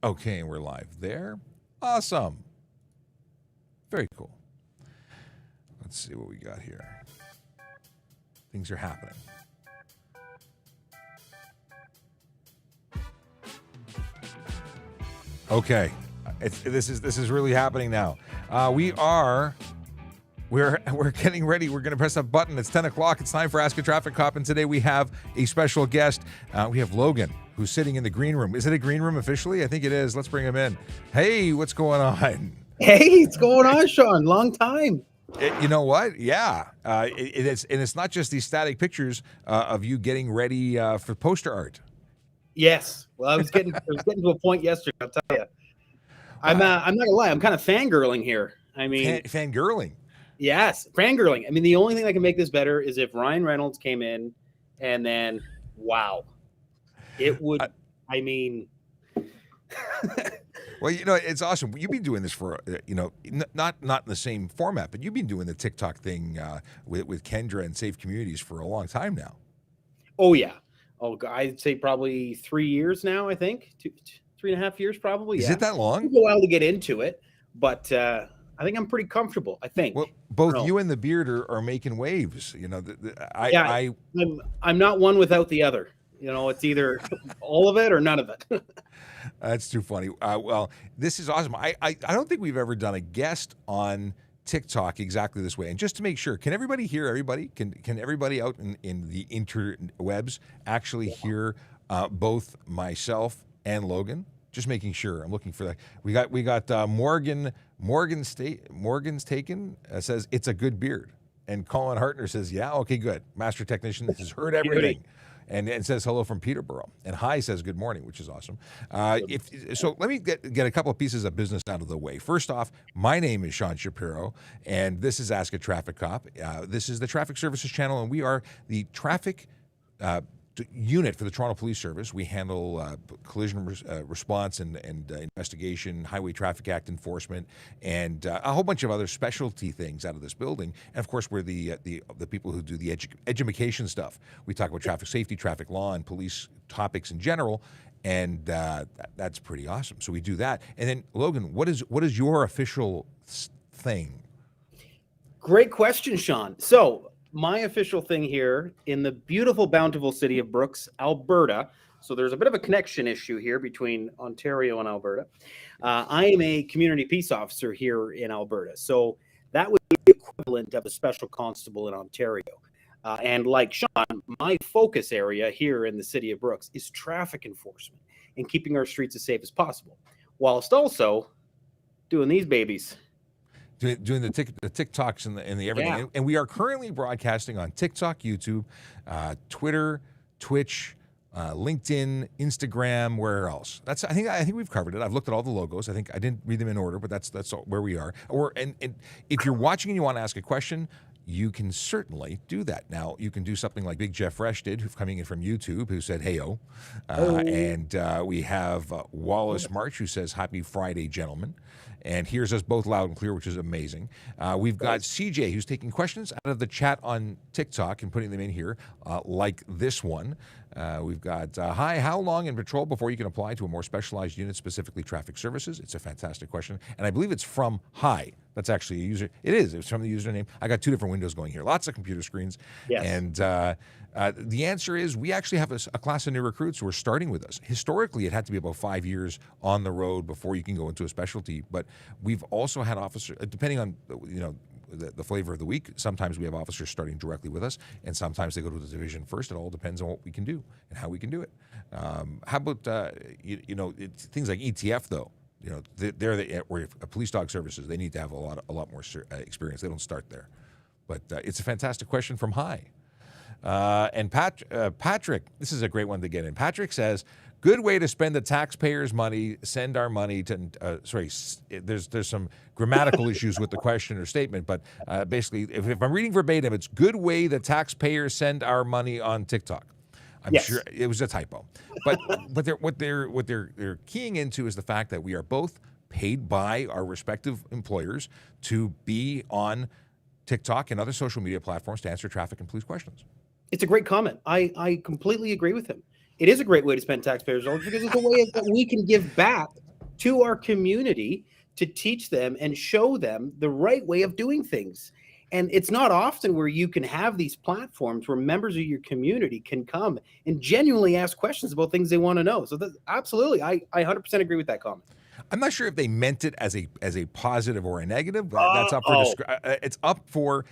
Okay, and we're live there. Awesome. Very cool. Let's see what we got here. Things are happening. Okay, this is really happening now. We're getting ready. We're going to press a button. It's 10 o'clock. It's time for Ask a Traffic Cop. And today we have a special guest. We have Logan, who's sitting in the green room. Is it a green room officially? I think it is. Let's bring him in. Hey, what's going on? Hey, what's going on, Sean? Long time. You know what? Yeah. It's not just these static pictures of you getting ready for poster art. Yes. Well, I was getting to a point yesterday. I'll tell you. I'm not gonna lie. I'm kind of fangirling here. I mean, fangirling. Yes, fangirling. I mean, the only thing that can make this better is if Ryan Reynolds came in, and then wow, it would. I mean. Well, you know, it's awesome. You've been doing this for, not in the same format, but you've been doing the TikTok thing with Kendra and Safe Communities for a long time now. Oh, yeah. Oh, I'd say probably 3 years now, I think. 3.5 years probably. Is it that long? It took a while to get into it, but I think I'm pretty comfortable, I think. Well, both you and the beard are making waves. You know, I'm not one without the other. You know, it's either all of it or none of it. That's too funny. Well, this is awesome. I don't think we've ever done a guest on TikTok exactly this way. And just to make sure, can everybody hear everybody? Can everybody out in the interwebs actually hear both myself and Logan? Just making sure. I'm looking for that. We got Morgan's taken says it's a good beard, and Colin Hartner says okay, good. Master technician has heard everything. And says hello from Peterborough. And hi says good morning, which is awesome. So let me get a couple of pieces of business out of the way. First off, my name is Sean Shapiro, and this is Ask a Traffic Cop. This is the Traffic Services channel, and we are the traffic unit for the Toronto Police Service. We handle collision response and investigation, Highway Traffic Act enforcement, and a whole bunch of other specialty things out of this building. And of course, we're the people who do the education stuff. We talk about traffic safety, traffic law, and police topics in general. And that's pretty awesome. So we do that. And then Logan, what is your official thing? Great question, Sean. So my official thing here in the beautiful, bountiful city of Brooks, Alberta. So there's a bit of a connection issue here between Ontario and Alberta. I am a community peace officer here in Alberta. So that would be the equivalent of a special constable in Ontario. And like Sean, my focus area here in the city of Brooks is traffic enforcement and keeping our streets as safe as possible, whilst also doing these babies. Doing the TikToks and the everything. Yeah. And we are currently broadcasting on TikTok, YouTube, Twitter, Twitch, LinkedIn, Instagram. Where else? I think we've covered it. I've looked at all the logos. I think I didn't read them in order, but that's where we are. And if you're watching and you want to ask a question, you can certainly do that. Now, you can do something like Big Jeff Fresh did, who's coming in from YouTube, who said, hey-o. And we have Wallace March, who says, happy Friday, gentlemen. And hears us both loud and clear, which is amazing. We've got CJ, who's taking questions out of the chat on TikTok and putting them in here, like this one. We've got, hi, how long in patrol before you can apply to a more specialized unit, specifically traffic services? It's a fantastic question. And I believe it's from Hi. That's actually a user. It's from the username. I got two different windows going here. Lots of computer screens. Yes. And the answer is we actually have a class of new recruits who are starting with us. Historically, it had to be about 5 years on the road before you can go into a specialty. But we've also had officers, depending on, the flavor of the week, sometimes we have officers starting directly with us, and sometimes they go to the division first. It all depends on what we can do and how we can do it. How about, things like ETF, though? Where police dog services, they need to have a lot more experience. They don't start there. But it's a fantastic question from Hi. And Patrick, this is a great one to get in. Patrick says, good way to spend the taxpayers' money, send our money to, there's some grammatical issues with the question or statement, but basically, if I'm reading verbatim, it's good way the taxpayers send our money on TikTok. I'm sure it was a typo. But what they're keying into is the fact that we are both paid by our respective employers to be on TikTok and other social media platforms to answer traffic and police questions. It's a great comment. I completely agree with him. It is a great way to spend taxpayers' dollars because it's a way that we can give back to our community to teach them and show them the right way of doing things. And it's not often where you can have these platforms where members of your community can come and genuinely ask questions about things they want to know. So absolutely, I 100% agree with that comment. I'm not sure if they meant it as a positive or a negative. That's up for it's up for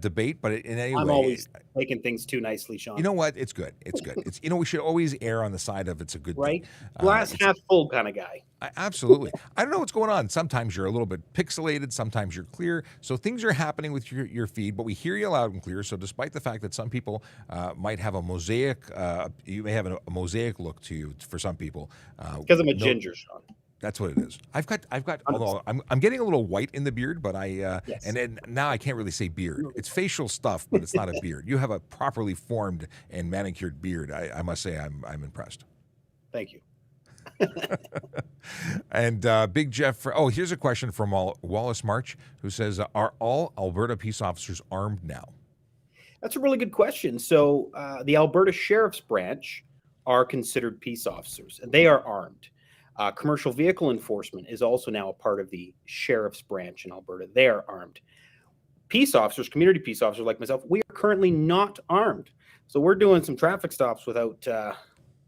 debate. But in any I'm way, always taking things too nicely, Sean. you know what? It's good. It's good. It's we should always err on the side of it's a good right? thing. Glass half full kind of guy. Absolutely. I don't know what's going on. Sometimes you're a little bit pixelated. Sometimes you're clear. So things are happening with your feed, but we hear you loud and clear. So despite the fact that some people might have a mosaic, you may have a mosaic look to you for some people. Because I'm a ginger, Sean. That's what it is. I've got. Although I'm getting a little white in the beard, but Yes. and then now I can't really say beard. It's facial stuff, but it's not a beard. You have a properly formed and manicured beard. I must say I'm impressed. Thank you. And Big Jeff. Oh, here's a question from Wallace March, who says, "Are all Alberta peace officers armed now?" That's a really good question. So the Alberta Sheriff's Branch are considered peace officers, and they are armed. Commercial vehicle enforcement is also now a part of the Sheriff's Branch in Alberta. They are armed. Peace officers, community peace officers like myself, we are currently not armed. So we're doing some traffic stops without a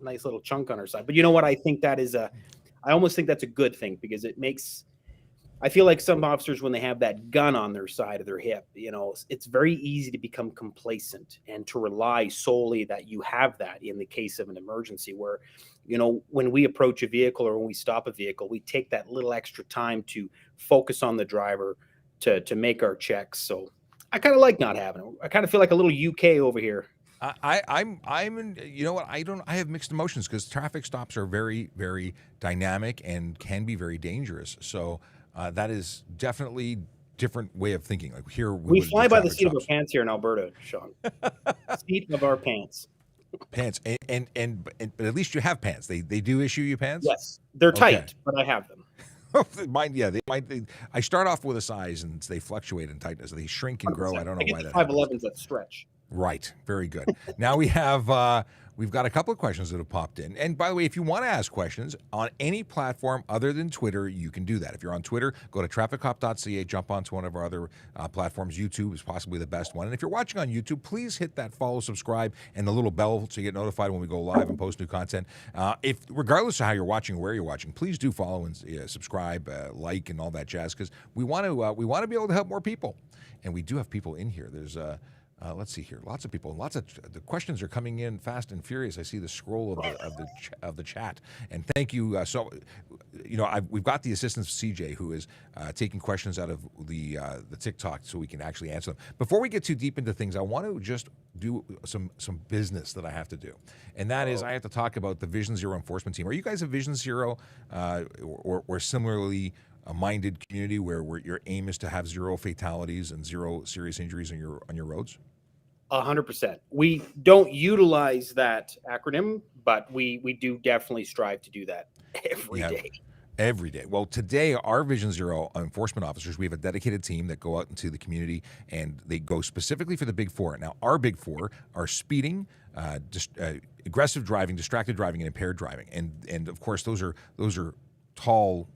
nice little chunk on our side. But you know what? I almost think that's a good thing, because it makes, I feel like some officers, when they have that gun on their side of their hip, it's very easy to become complacent and to rely solely that you have that in the case of an emergency, where, when we approach a vehicle or when we stop a vehicle, we take that little extra time to focus on the driver to make our checks. So I kind of like not having it. I kind of feel like a little UK over here. I'm in, you know what? I have mixed emotions, because traffic stops are very, very dynamic and can be very dangerous. So that is definitely different way of thinking. Like here, we fly by the seat of our pants here in Alberta, Sean. Seat of our pants. Pants, and but at least you have pants. They do issue you pants. Yes, they're tight, but I have them. Mine, yeah, I start off with a size, and they fluctuate in tightness. They shrink and grow. I don't know why that happens. 511s that stretch. Right. Very good. Now we've got a couple of questions that have popped in. And by the way, if you want to ask questions on any platform other than Twitter, you can do that. If you're on Twitter, go to trafficcop.ca, jump onto one of our other platforms. YouTube is possibly the best one. And if you're watching on YouTube, please hit that follow, subscribe, and the little bell so you get notified when we go live and post new content. If regardless of how you're watching or where you're watching, please do follow and subscribe, like, and all that jazz, because we want to be able to help more people. And we do have people in here. There's let's see here. Lots of people. The questions are coming in fast and furious. I see the scroll of the chat. And thank you. We've got the assistance of CJ, who is taking questions out of the TikTok so we can actually answer them. Before we get too deep into things, I want to just do some business that I have to do, and that is I have to talk about the Vision Zero enforcement team. Are you guys a Vision Zero or similarly a minded community where your aim is to have zero fatalities and zero serious injuries on your roads? 100%. We don't utilize that acronym, but we do definitely strive to do that every day. Every day. Well, today, our Vision Zero enforcement officers, we have a dedicated team that go out into the community, and they go specifically for the big four. Now, our big four are speeding, aggressive driving, distracted driving, and impaired driving. And of course, those are tall,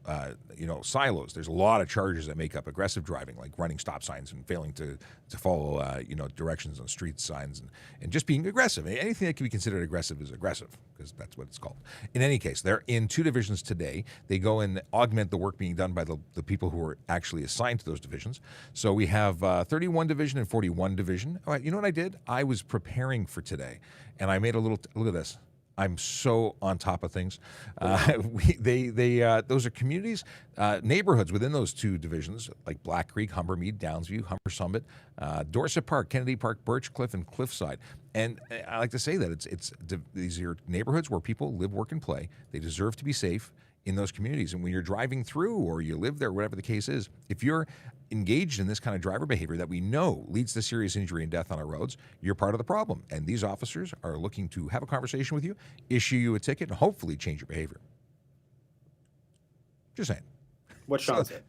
silos. There's a lot of charges that make up aggressive driving, like running stop signs and failing to follow, directions on street signs and just being aggressive. Anything that can be considered aggressive is aggressive, because that's what it's called. In any case, they're in two divisions today. They go and augment the work being done by the people who are actually assigned to those divisions. So we have 31 Division and 41 Division. All right, you know what I did? I was preparing for today, and I made a little, look at this. I'm so on top of things. Those are communities, neighborhoods within those two divisions, like Black Creek, Humbermead, Downsview, Humber Summit, Dorset Park, Kennedy Park, Birchcliff, and Cliffside. And I like to say that these are neighborhoods where people live, work, and play. They deserve to be safe in those communities. And when you're driving through or you live there, whatever the case is, if you're engaged in this kind of driver behavior that we know leads to serious injury and death on our roads, you're part of the problem. And these officers are looking to have a conversation with you, issue you a ticket, and hopefully change your behavior. Just saying. What Sean said.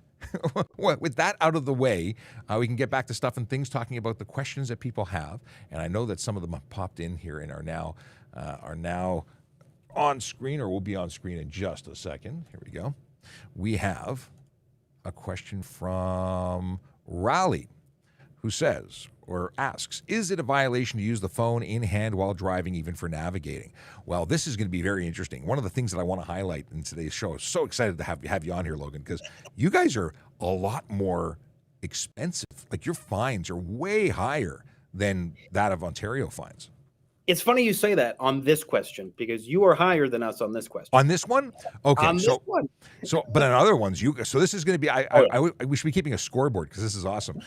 With that out of the way, we can get back to stuff and things, talking about the questions that people have. And I know that some of them have popped in here and are now on screen, or will be on screen in just a second. Here we go. we have a question from Raleigh, who says or asks, is it a violation to use the phone in hand while driving, even for navigating? Well, this is going to be very interesting. One of the things that I want to highlight in today's show, so excited to have you on here, Logan, because you guys are a lot more expensive. Like, your fines are way higher than that of Ontario fines. It's funny you say that on this question, because you are higher than us on this question. On this one? Okay. On this one. But on other ones, so this is going to be, we should be keeping a scoreboard because this is awesome.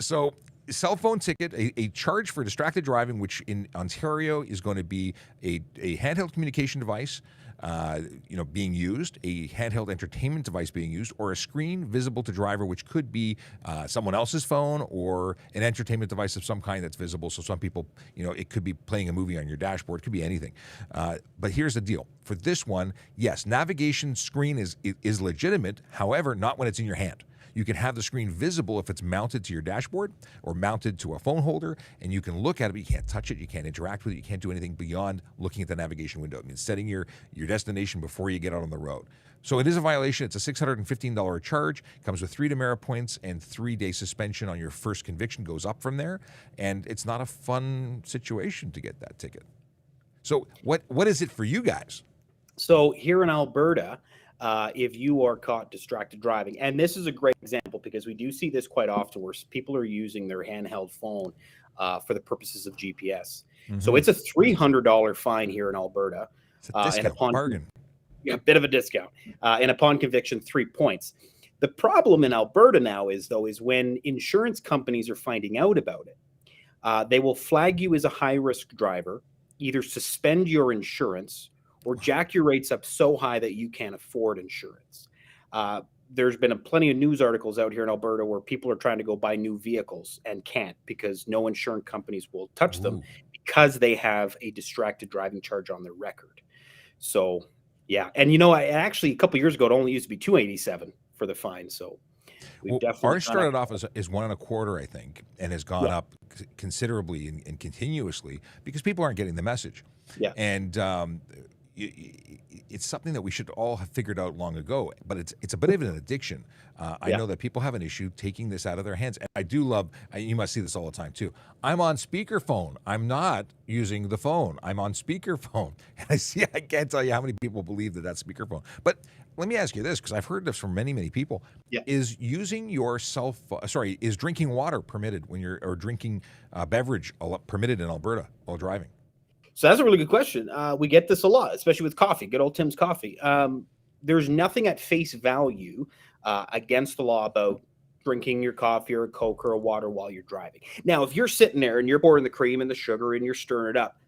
So cell phone ticket, a charge for distracted driving, which in Ontario is going to be a handheld communication device, being used, a handheld entertainment device being used, or a screen visible to driver, which could be someone else's phone or an entertainment device of some kind that's visible. So some people, it could be playing a movie on your dashboard, it could be anything. But here's the deal. For this one, yes, navigation screen is legitimate. However, not when it's in your hand. You can have the screen visible if it's mounted to your dashboard or mounted to a phone holder, and you can look at it, but you can't touch it, you can't interact with it, you can't do anything beyond looking at the navigation window. It means setting your destination before you get out on the road. So it is a violation. It's a $615 charge, comes with 3 demerit points, and 3-day suspension on your first conviction goes up from there, and it's not a fun situation to get that ticket. So what is it for you guys? So here in Alberta, if you are caught distracted driving, and this is a great example because we do see this quite often where people are using their handheld phone for the purposes of GPS. Mm-hmm. So it's a $300 fine here in Alberta. It's a discount, bargain. Yeah, a bit of a discount. And upon conviction, 3 points. The problem in Alberta now is when insurance companies are finding out about it, they will flag you as a high-risk driver, either suspend your insurance, or jack your rates up so high that you can't afford insurance. There's been plenty of news articles out here in Alberta where people are trying to go buy new vehicles and can't because no insurance companies will touch them because they have a distracted driving charge on their record. So, yeah. And, I actually, a couple of years ago, it only used to be $287 for the fine. So ours started off as $1.25, I think, and has gone up considerably and continuously because people aren't getting the message. Yeah. And it's something that we should all have figured out long ago, but it's a bit of an addiction. I know that people have an issue taking this out of their hands. And I do love, you must see this all the time too. I'm on speakerphone. I'm not using the phone. I'm on speakerphone. And I can't tell you how many people believe that that's speakerphone. But let me ask you this, because I've heard this from many, many people. Yeah. Is using your is drinking water permitted or drinking beverage permitted in Alberta while driving? So that's a really good question. We get this a lot, especially with coffee, good old Tim's coffee. There's nothing at face value against the law about drinking your coffee or a Coke or a water while you're driving. Now, if you're sitting there and you're pouring the cream and the sugar and you're stirring it up,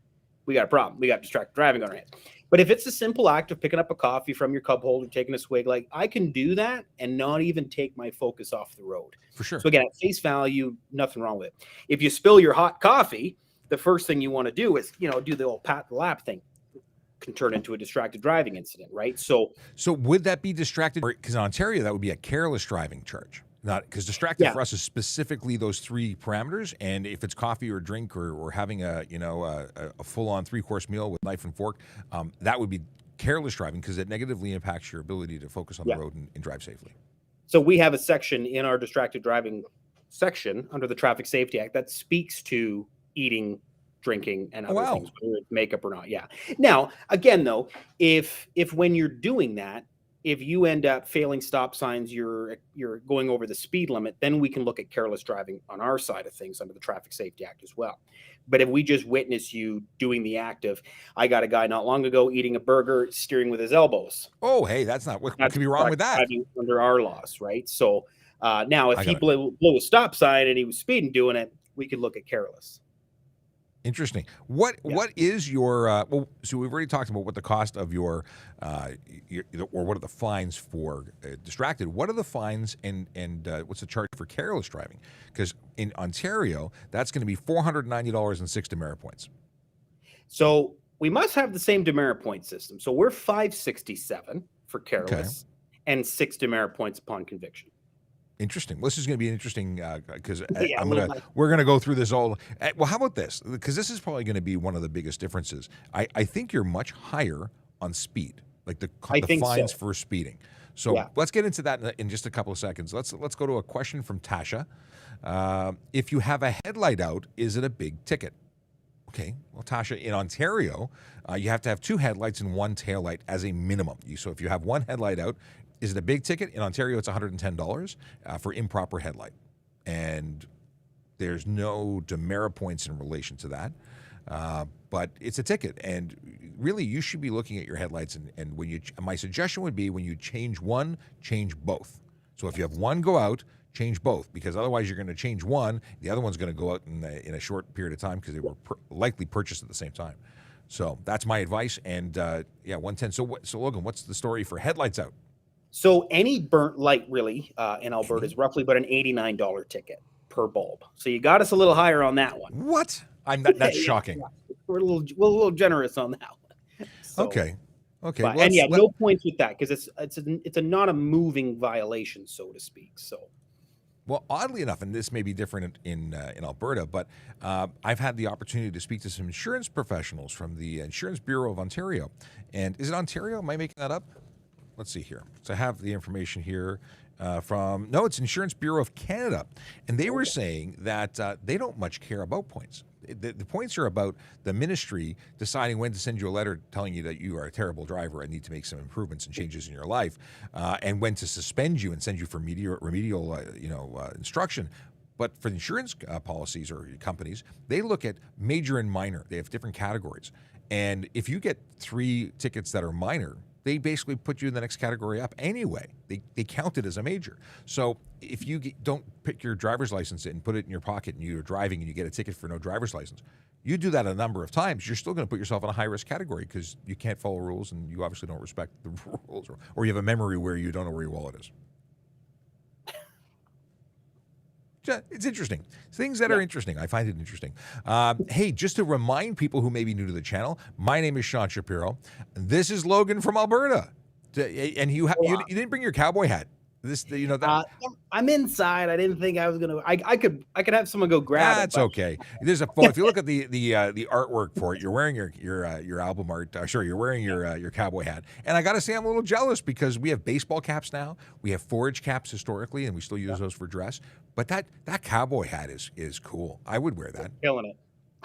we got a problem. We got distracted driving on our hands. But if it's a simple act of picking up a coffee from your cup holder, taking a swig, like I can do that and not even take my focus off the road. For sure. So again, at face value, nothing wrong with it. If you spill your hot coffee, the first thing you want to do is, do the old pat the lap thing. Can turn into a distracted driving incident, right? So would that be distracted? Because in Ontario, that would be a careless driving charge. Not because distracted for us is specifically those 3 parameters. And if it's coffee or drink or having a full-on 3-course meal with knife and fork, that would be careless driving because it negatively impacts your ability to focus on the road and drive safely. So we have a section in our distracted driving section under the Traffic Safety Act that speaks to eating, drinking, and other things, whether it's makeup or not. Yeah. Now, again, though, if when you're doing that, if you end up failing stop signs, you're going over the speed limit, then we can look at careless driving on our side of things under the Traffic Safety Act as well. But if we just witness you doing the act of, I got a guy not long ago eating a burger, steering with his elbows. Oh, hey, that's not what could be wrong with that. Under our laws, right? So now, if he blew a stop sign and he was speeding doing it, we could look at careless. Interesting. What is your so we've already talked about what the cost of your or what are the fines for distracted. What are the fines and what's the charge for careless driving? Because in Ontario, that's going to be $490 and 6 demerit points. So we must have the same demerit point system. So we're $567 for careless and 6 demerit points upon conviction. Interesting. This is going to be interesting because we're going to go through this all. Well, how about this? Because this is probably going to be one of the biggest differences. I think you're much higher on speed, like the fines for speeding. So Yeah. let's get into that in just a couple of seconds. Let's go to a question from Tasha. If you have a headlight out, is it a big ticket? Okay, well, Tasha, in Ontario, you have to have 2 headlights and 1 taillight as a minimum. So if you have 1 headlight out, is it a big ticket? In Ontario, it's $110 for improper headlight. And there's no demerit points in relation to that. But it's a ticket. And really, you should be looking at your headlights. And my suggestion would be when you change one, change both. So if you have one go out, change both, because otherwise you're going to change one, the other one's going to go out in a short period of time because they were likely purchased at the same time. So that's my advice. And 110. So Logan, what's the story for headlights out? So any burnt light really in Alberta is roughly about an $89 ticket per bulb. So you got us a little higher on that one. What? That's shocking. Yeah. We're a little generous on that one. So, okay. But, no points with that because it's not a moving violation, so to speak. So. Well, oddly enough, and this may be different in Alberta, but I've had the opportunity to speak to some insurance professionals from the Insurance Bureau of Ontario. And is it Ontario? Am I making that up? Let's see here. So I have the information here it's Insurance Bureau of Canada. And they were saying that they don't much care about points. The points are about the ministry deciding when to send you a letter telling you that you are a terrible driver and need to make some improvements and changes in your life, and when to suspend you and send you for remedial instruction. But for the insurance policies or companies, they look at major and minor. They have different categories. And if you get 3 tickets that are minor, they basically put you in the next category up anyway. They count it as a major. So if you don't pick your driver's license and put it in your pocket and you're driving and you get a ticket for no driver's license, you do that a number of times, you're still going to put yourself in a high-risk category because you can't follow rules and you obviously don't respect the rules, or you have a memory where you don't know where your wallet is. It's interesting. Things that are interesting. I find it interesting. Hey, just to remind people who may be new to the channel, my name is Sean Shapiro. This is Logan from Alberta. And you didn't bring your cowboy hat. I'm inside. I didn't think I was gonna. I could have someone go grab it. That's okay. There's if you look at the artwork for it, you're wearing your album art. You're wearing your cowboy hat. And I got to say, I'm a little jealous because we have baseball caps now. We have forage caps historically, and we still use those for dress. But that cowboy hat is cool. I would wear that. Killing it.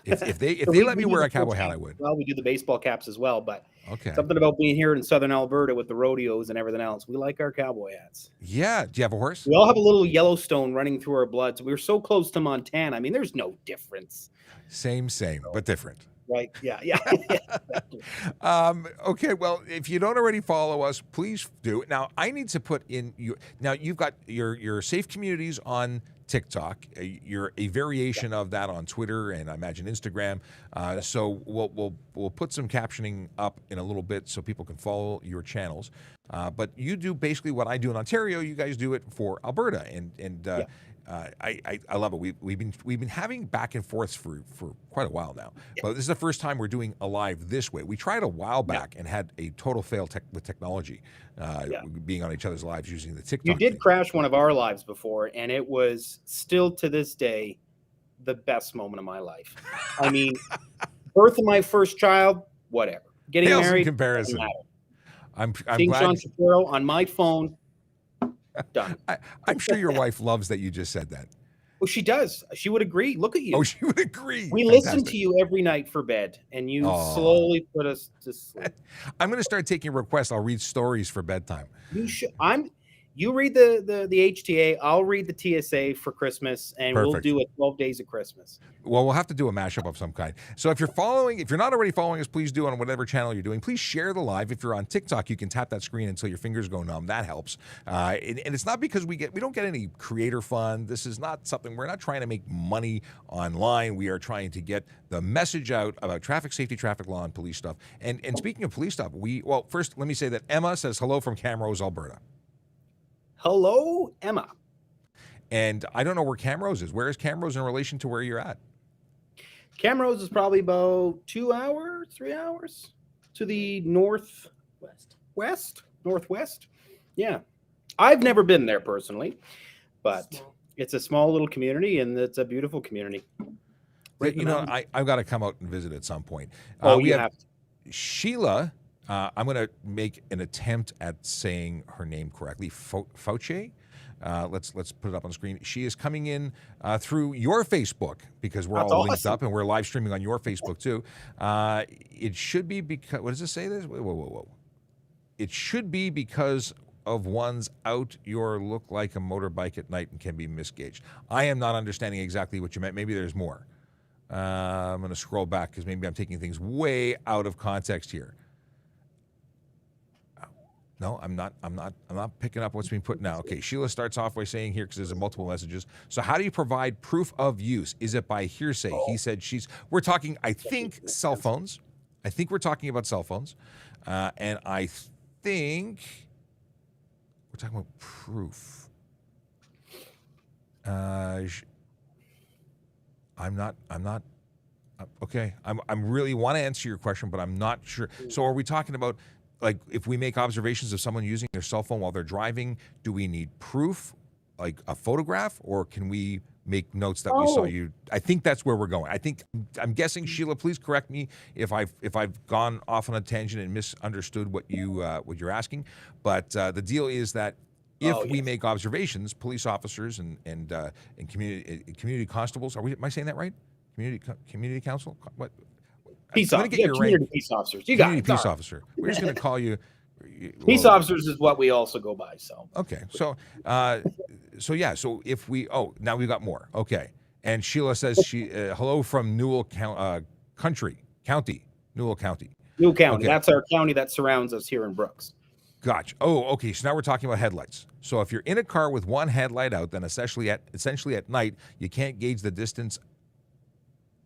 If they let me wear a cowboy hat, I would. Well, we do the baseball caps as well, but okay. Something about being here in southern Alberta with the rodeos and everything else. We like our cowboy hats. Yeah. Do you have a horse? We all have a little Yellowstone running through our blood. So we were so close to Montana. I mean, there's no difference. Same, but different. Right. Yeah. Okay. Well, if you don't already follow us, please do. Now, I need to put in you. Now, you've got your safe communities on TikTok. You're a variation of that on Twitter and I imagine Instagram. So we'll put some captioning up in a little bit so people can follow your channels. But you do basically what I do in Ontario. You guys do it for Alberta, and I love it. We've been having back and forths for quite a while now, but this is the first time we're doing a live this way. We tried a while back and had a total fail with technology, being on each other's lives using the TikTok. You did crash one of our lives before, and it was still to this day the best moment of my life. I mean, birth of my first child, whatever. Getting married, in comparison. I'm seeing glad. Sean Shapiro on my phone. Done. I'm sure your wife loves that you just said that. Oh, she does. She would agree. Look at you. Oh, she would agree. We listen to you every night for bed, and you slowly put us to sleep. I'm going to start taking requests. I'll read stories for bedtime. You should. You read the HTA. I'll read the TSA for Christmas, and Perfect. We'll do it 12 days of Christmas. Well, we'll have to do a mashup of some kind. So if you're not already following us, please do on whatever channel you're doing. Please share the live. If you're on TikTok, you can tap that screen until your fingers go numb. That helps. And it's not because we don't get any creator fund. This is not something, we're not trying to make money online. We are trying to get the message out about traffic safety, traffic law, and police stuff. And speaking of police stuff, first let me say that Emma says hello from Camrose, Alberta. Hello, Emma. And I don't know where Camrose is. Where is Camrose in relation to where you're at? Camrose is probably about 2 hours, 3 hours to the northwest. Yeah. I've never been there personally, but it's a small little community and it's a beautiful community. Right, I've got to come out and visit at some point. We have Sheila I'm going to make an attempt at saying her name correctly. Fauche. Let's put it up on the screen. She is coming in through your Facebook because we're That's all linked awesome. up and we're live streaming on your Facebook too. It should be because what does it say? This whoa. It should be because of one's out your look like a motorbike at night and can be misgauged. I am not understanding exactly what you meant. Maybe there's more. I'm going to scroll back because maybe I'm taking things way out of context here. No, I'm not picking up what's being put now. Okay, Sheila starts off by saying here, because there's multiple messages. So how do you provide proof of use? Is it by hearsay? He said we're talking, I think, cell phones. I think we're talking about cell phones. And I think we're talking about proof. Okay. I'm really want to answer your question, but I'm not sure. So are we talking about, like, if we make observations of someone using their cell phone while they're driving, do we need proof, like a photograph, or can we make notes that we saw you? I think that's where we're going. I'm guessing, Sheila, please correct me if I've gone off on a tangent and misunderstood what you're asking. But the deal is that if we make observations, police officers and community constables, am I saying that right? Community council? What? Peace officers. Community peace officers. You got it. Peace officer. We're just going to call you. Peace officers is what we also go by. So okay. So So if we now we got more. Okay. And Sheila says hello from Newell County, Newell County. Newell County. Okay. That's our county that surrounds us here in Brooks. Gotcha. Oh, okay. So now we're talking about headlights. So if you're in a car with one headlight out, then essentially at night you can't gauge the distance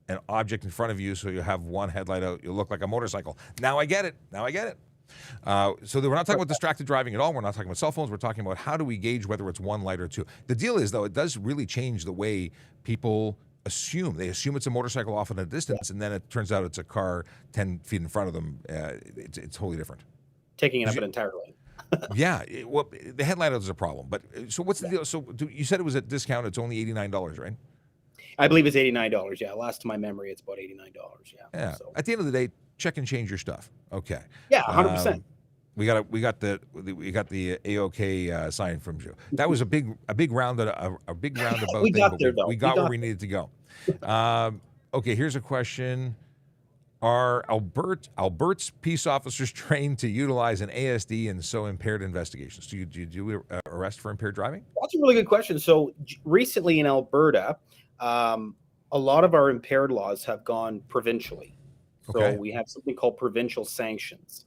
an object in front of you, so you have one headlight out. You look like a motorcycle. Now I get it. So we're not talking about distracted driving at all. We're not talking about cell phones. We're talking about how do we gauge whether it's one light or two. The deal is, though, it does really change the way people assume. They assume it's a motorcycle off in a distance, and then it turns out it's a car 10 feet in front of them. It's totally different. Taking it up an entire lane. Yeah. Well, the headlight is a problem. But so what's the deal? So you said it was at discount. It's only $89, right? I believe it's $89. Yeah, last to my memory, it's about $89. Yeah. So. At the end of the day, check and change your stuff. Okay. Yeah, 100%. We got the AOK sign from Joe. That was a big roundabout we thing. Got there, though. We got where we needed to go. Okay, here's a question: are Albert's peace officers trained to utilize an ASD in so impaired investigations? Do you arrest for impaired driving? That's a really good question. So recently in Alberta, a lot of our impaired laws have gone provincially. So we have something called provincial sanctions.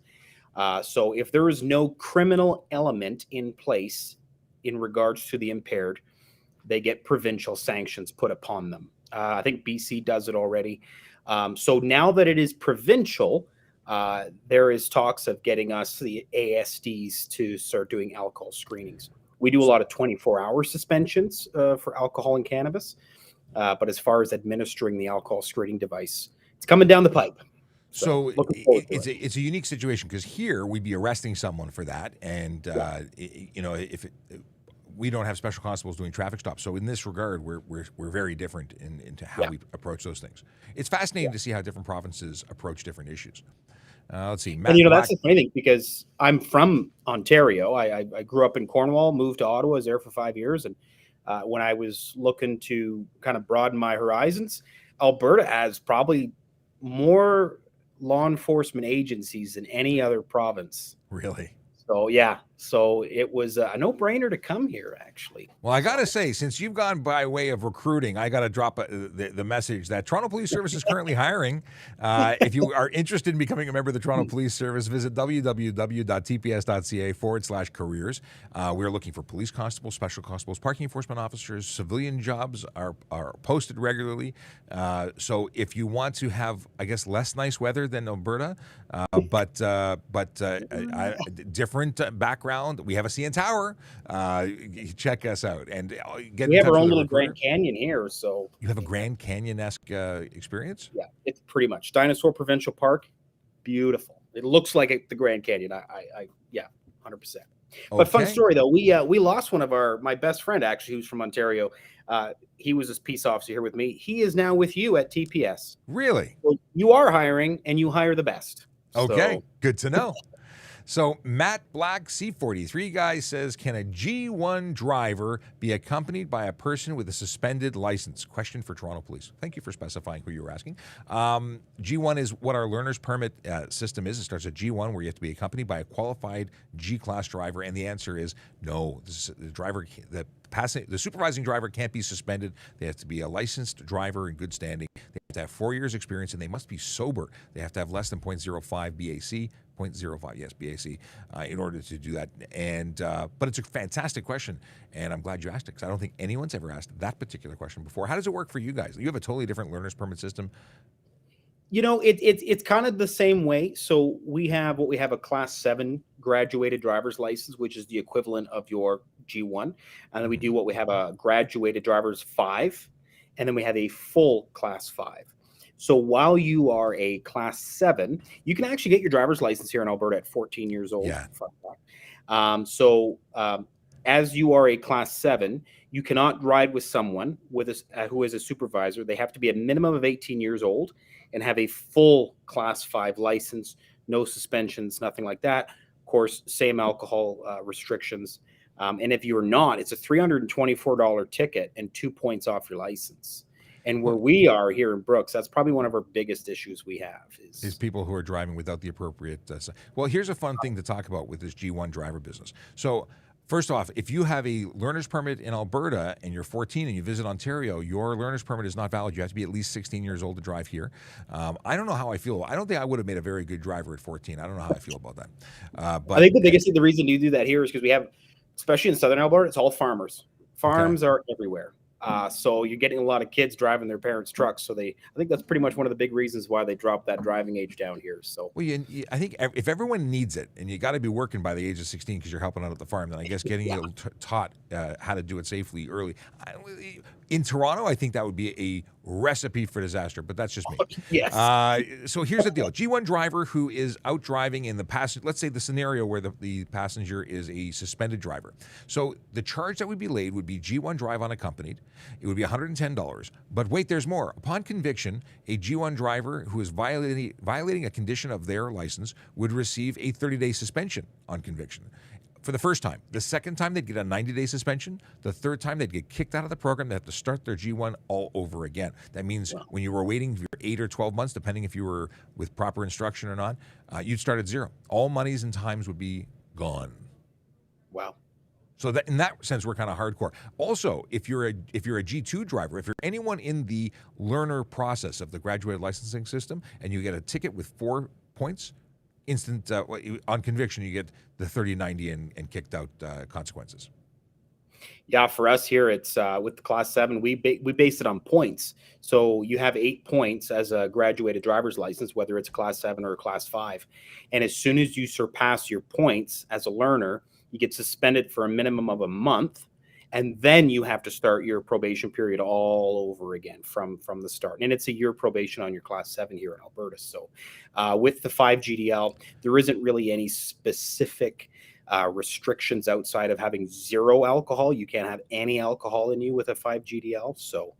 So if there is no criminal element in place in regards to the impaired, they get provincial sanctions put upon them. I think BC does it already. So now that it is provincial, there is talks of getting us, the ASDs, to start doing alcohol screenings. We do a lot of 24-hour suspensions for alcohol and cannabis. But as far as administering the alcohol screening device, it's coming down the pipe. So it's a unique situation because here we'd be arresting someone for that, and we don't have special constables doing traffic stops. So in this regard, we're very different into how we approach those things. It's fascinating to see how different provinces approach different issues. Let's see. Matt, and that's the funny thing, because I'm from Ontario. I grew up in Cornwall, moved to Ottawa, was there for 5 years, and when I was looking to kind of broaden my horizons, Alberta has probably more law enforcement agencies than any other province. Really? So, yeah. So it was a no-brainer to come here, actually. Well, I got to say, since you've gone by way of recruiting, I got to drop the message that Toronto Police Service is currently hiring. If you are interested in becoming a member of the Toronto Police Service, visit www.tps.ca/careers. We're looking for police constables, special constables, parking enforcement officers. Civilian jobs are posted regularly. So if you want to have, I guess, less nice weather than Alberta, but different background, we have a CN Tower. Check us out and get. We have our own little Grand Canyon here, so you have a Grand Canyon-esque experience. Yeah, it's pretty much Dinosaur Provincial Park. Beautiful. It looks like the Grand Canyon. I 100%. But fun story though. We lost one of my best friend, actually, who's from Ontario. He was a peace officer here with me. He is now with you at TPS. Really? So you are hiring, and you hire the best. Okay, So good to know. So Matt Black, C43 guy, says, can a G1 driver be accompanied by a person with a suspended license? Question for Toronto Police. Thank you for specifying who you were asking. G1 is what our learner's permit system is. It starts at G1, where you have to be accompanied by a qualified G-class driver, and the answer is no. The supervising driver can't be suspended. They have to be a licensed driver in good standing. They have to have 4 years experience, and they must be sober. They have to have less than 0.05 BAC. 0.05, yes, BAC, in order to do that. And but it's a fantastic question, and I'm glad you asked it, because I don't think anyone's ever asked that particular question before. How does it work for you guys? You have a totally different learner's permit system. It's kind of the same way. So we have a Class 7 graduated driver's license, which is the equivalent of your G1, and then we do what we have a graduated driver's 5, and then we have a full Class 5. So while you are a Class 7, you can actually get your driver's license here in Alberta at 14 years old. Yeah. As you are a Class 7, you cannot ride with someone who is a supervisor. They have to be a minimum of 18 years old and have a full Class 5 license, no suspensions, nothing like that. Of course, same alcohol restrictions. And if you're not, it's a $324 ticket and 2 points off your license. And where we are here in Brooks, that's probably one of our biggest issues we have is people who are driving without the appropriate. Well, here's a fun thing to talk about with this G1 driver business. So first off, if you have a learner's permit in Alberta and you're 14 and you visit Ontario, your learner's permit is not valid. You have to be at least 16 years old to drive here. I don't know how I feel. I don't think I would have made a very good driver at 14. I don't know how I feel about that. But I think the reason you do that here is because we have, especially in Southern Alberta, it's all farmers. Farms are everywhere. So you're getting a lot of kids driving their parents' trucks. So I think that's pretty much one of the big reasons why they dropped that driving age down here. So I think if everyone needs it, and you got to be working by the age of 16 because you're helping out at the farm, then I guess getting you taught how to do it safely early. In Toronto, I think that would be a recipe for disaster, but that's just me. Yes. So here's the deal. G1 driver who is out driving in the passenger, let's say the scenario where the passenger is a suspended driver. So the charge that would be laid would be G1 drive unaccompanied. It would be $110. But wait, there's more. Upon conviction, a G1 driver who is violating a condition of their license would receive a 30-day suspension on conviction. For the first time. The second time, they'd get a 90-day suspension. The third time, they'd get kicked out of the program. They have to start their G1 all over again. That means when you were waiting for 8 or 12 months, depending if you were with proper instruction or not, you'd start at zero. All monies and times would be gone. Wow. So that, in that sense, we're kind of hardcore. Also, if you're a G2 driver, if you're anyone in the learner process of the graduated licensing system, and you get a ticket with 4 points, instant on conviction, you get the 30, 90 and kicked out consequences. Yeah, for us here, it's with the Class 7, we base it on points. So you have 8 points as a graduated driver's license, whether it's a Class 7 or a Class 5. And as soon as you surpass your points as a learner, you get suspended for a minimum of a month. And then you have to start your probation period all over again from the start. And it's a year probation on your Class 7 here in Alberta. So with the 5 GDL, there isn't really any specific restrictions outside of having zero alcohol. You can't have any alcohol in you with a 5 GDL. So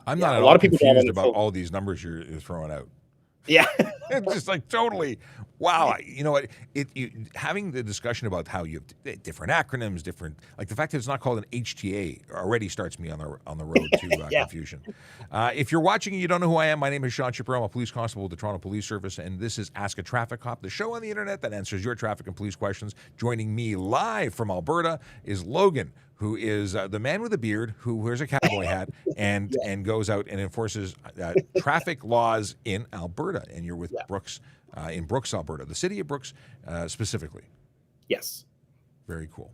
I'm not a lot of people confused about all these numbers you're throwing out. Yeah. It's just like totally, wow. You know what? Having the discussion about how you have different acronyms, different, like the fact that it's not called an HTA already starts me on the road to confusion. If you're watching and you don't know who I am, my name is Sean Shapiro. I'm a police constable with the Toronto Police Service, and this is Ask a Traffic Cop, the show on the internet that answers your traffic and police questions. Joining me live from Alberta is Logan, who is the man with a beard who wears a cowboy hat and goes out and enforces traffic laws in Alberta. And you're with Brooks, in Brooks, Alberta, the city of Brooks specifically. Yes. Very cool.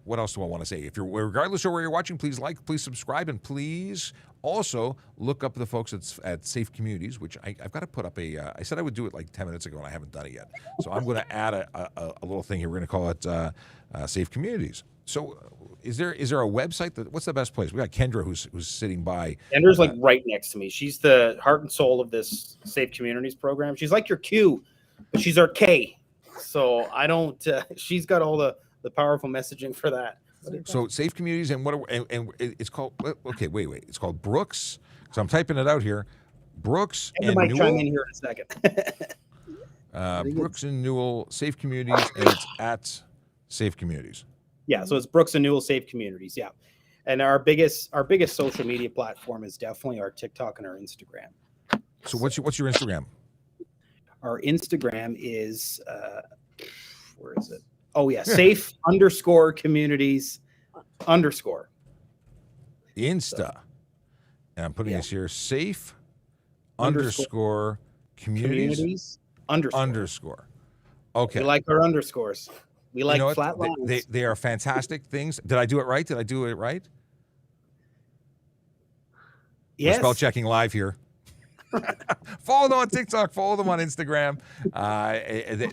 What else do I want to say? If you're, regardless of where you're watching, please like, please subscribe, and please also look up the folks at Safe Communities, which I've got to put up a. I said I would do it like 10 minutes ago, and I haven't done it yet. So I'm going to add a little thing here. We're going to call it Safe Communities. So, is there a website what's the best place? We got Kendra who's sitting by. Kendra's like right next to me. She's the heart and soul of this Safe Communities program. She's like your Q, but she's our K. So I don't. She's got all the powerful messaging for that. So Safe Communities and and it's called. Okay, wait. It's called Brooks. So I'm typing it out here. Brooks Kendra and might Newell. chime in here in a second. think Brooks and Newell Safe Communities, and it's at Safe Communities. Yeah, so it's Brooks and Newell Safe Communities. Yeah, and our biggest social media platform is definitely our TikTok and our Instagram. So what's your Instagram? Our Instagram is where is it? Oh yeah, safe_communities_. Insta. And I'm putting Yeah. this here, safe_communities _. Okay. We like our underscores. We like what? flat lines. They are fantastic things. Did I do it right? Did I do it right? We're Yes. spell checking live here. Follow them on TikTok. Follow them on Instagram.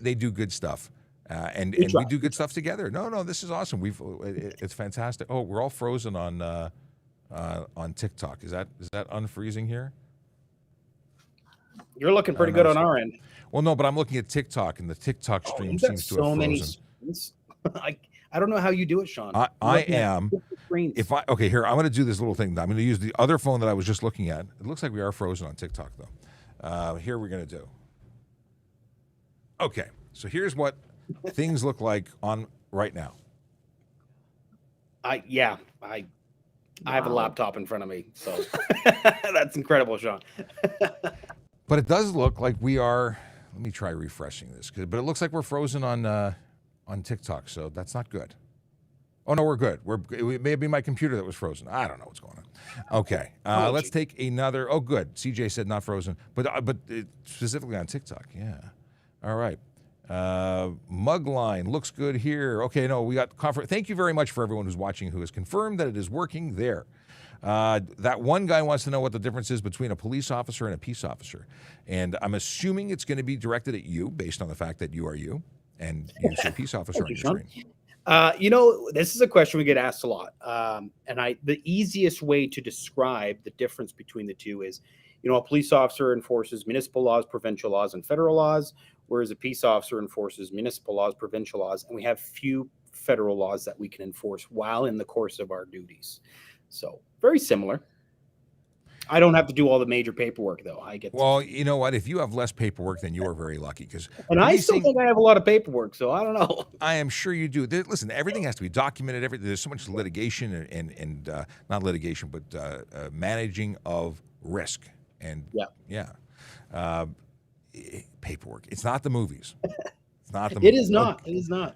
They do good stuff. And we do good stuff together. No, this is awesome. It's fantastic. Oh, we're all frozen on TikTok. Is that unfreezing here? You're looking pretty good on our end. Well, no, but I'm looking at TikTok, and the TikTok stream seems to have frozen. Many I don't know how you do it, Sean. I am. Okay, here, I'm going to do this little thing. I'm going to use the other phone that I was just looking at. It looks like we are frozen on TikTok, though. Here we're going to do. Okay, so here's what things look like on right now. I have a laptop in front of me, so that's incredible, Sean. But it does look like we are. Let me try refreshing this, but it looks like we're frozen on TikTok, so that's not good. Oh no, we're good. It may be my computer that was frozen. I don't know what's going on. Okay, let's take another. Oh, good. CJ said not frozen, but specifically on TikTok. Yeah. All right. Mugline looks good here. Okay, no, we got thank you very much for everyone who's watching who has confirmed that it is working there. That one guy wants to know what the difference is between a police officer and a peace officer. And I'm assuming it's going to be directed at you based on the fact that you are you and you see a peace officer on your screen. This is a question we get asked a lot. The easiest way to describe the difference between the two is, a police officer enforces municipal laws, provincial laws, and federal laws, whereas a peace officer enforces municipal laws, provincial laws, and we have few federal laws that we can enforce while in the course of our duties. So very similar. I don't have to do all the major paperwork, though. Well, you know what? If you have less paperwork, then you are very lucky. And I still think I have a lot of paperwork, so I don't know. I am sure you do. Listen, everything has to be documented. There's so much litigation and not litigation, but managing of risk. And paperwork. It's not the movies. It's not the movies. It is not. It is not.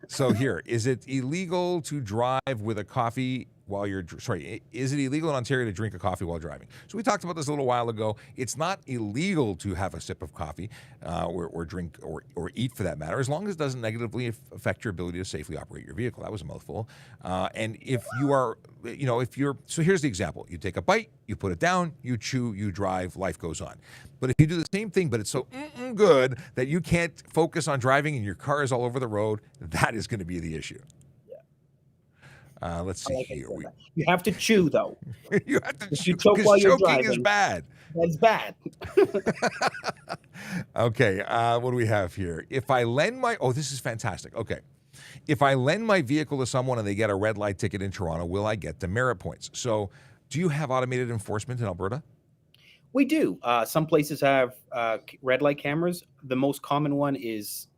So here, is it illegal to drive with a coffee while you're, is it illegal in Ontario to drink a coffee while driving? So we talked about this a little while ago. It's not illegal to have a sip of coffee or drink or eat for that matter, as long as it doesn't negatively affect your ability to safely operate your vehicle. That was a mouthful. And if you are, so here's the example. You take a bite, you put it down, you chew, you drive, life goes on. But if you do the same thing, but it's so good that you can't focus on driving and your car is all over the road, that is going to be the issue. Let's see here. You have to chew, though. You have to chew choke while you're choking driving. is bad. That's bad. Okay, what do we have here? If I lend this is fantastic. Okay. If I lend my vehicle to someone and they get a red light ticket in Toronto, will I get demerit points? So do you have automated enforcement in Alberta? We do. Some places have red light cameras. The most common one is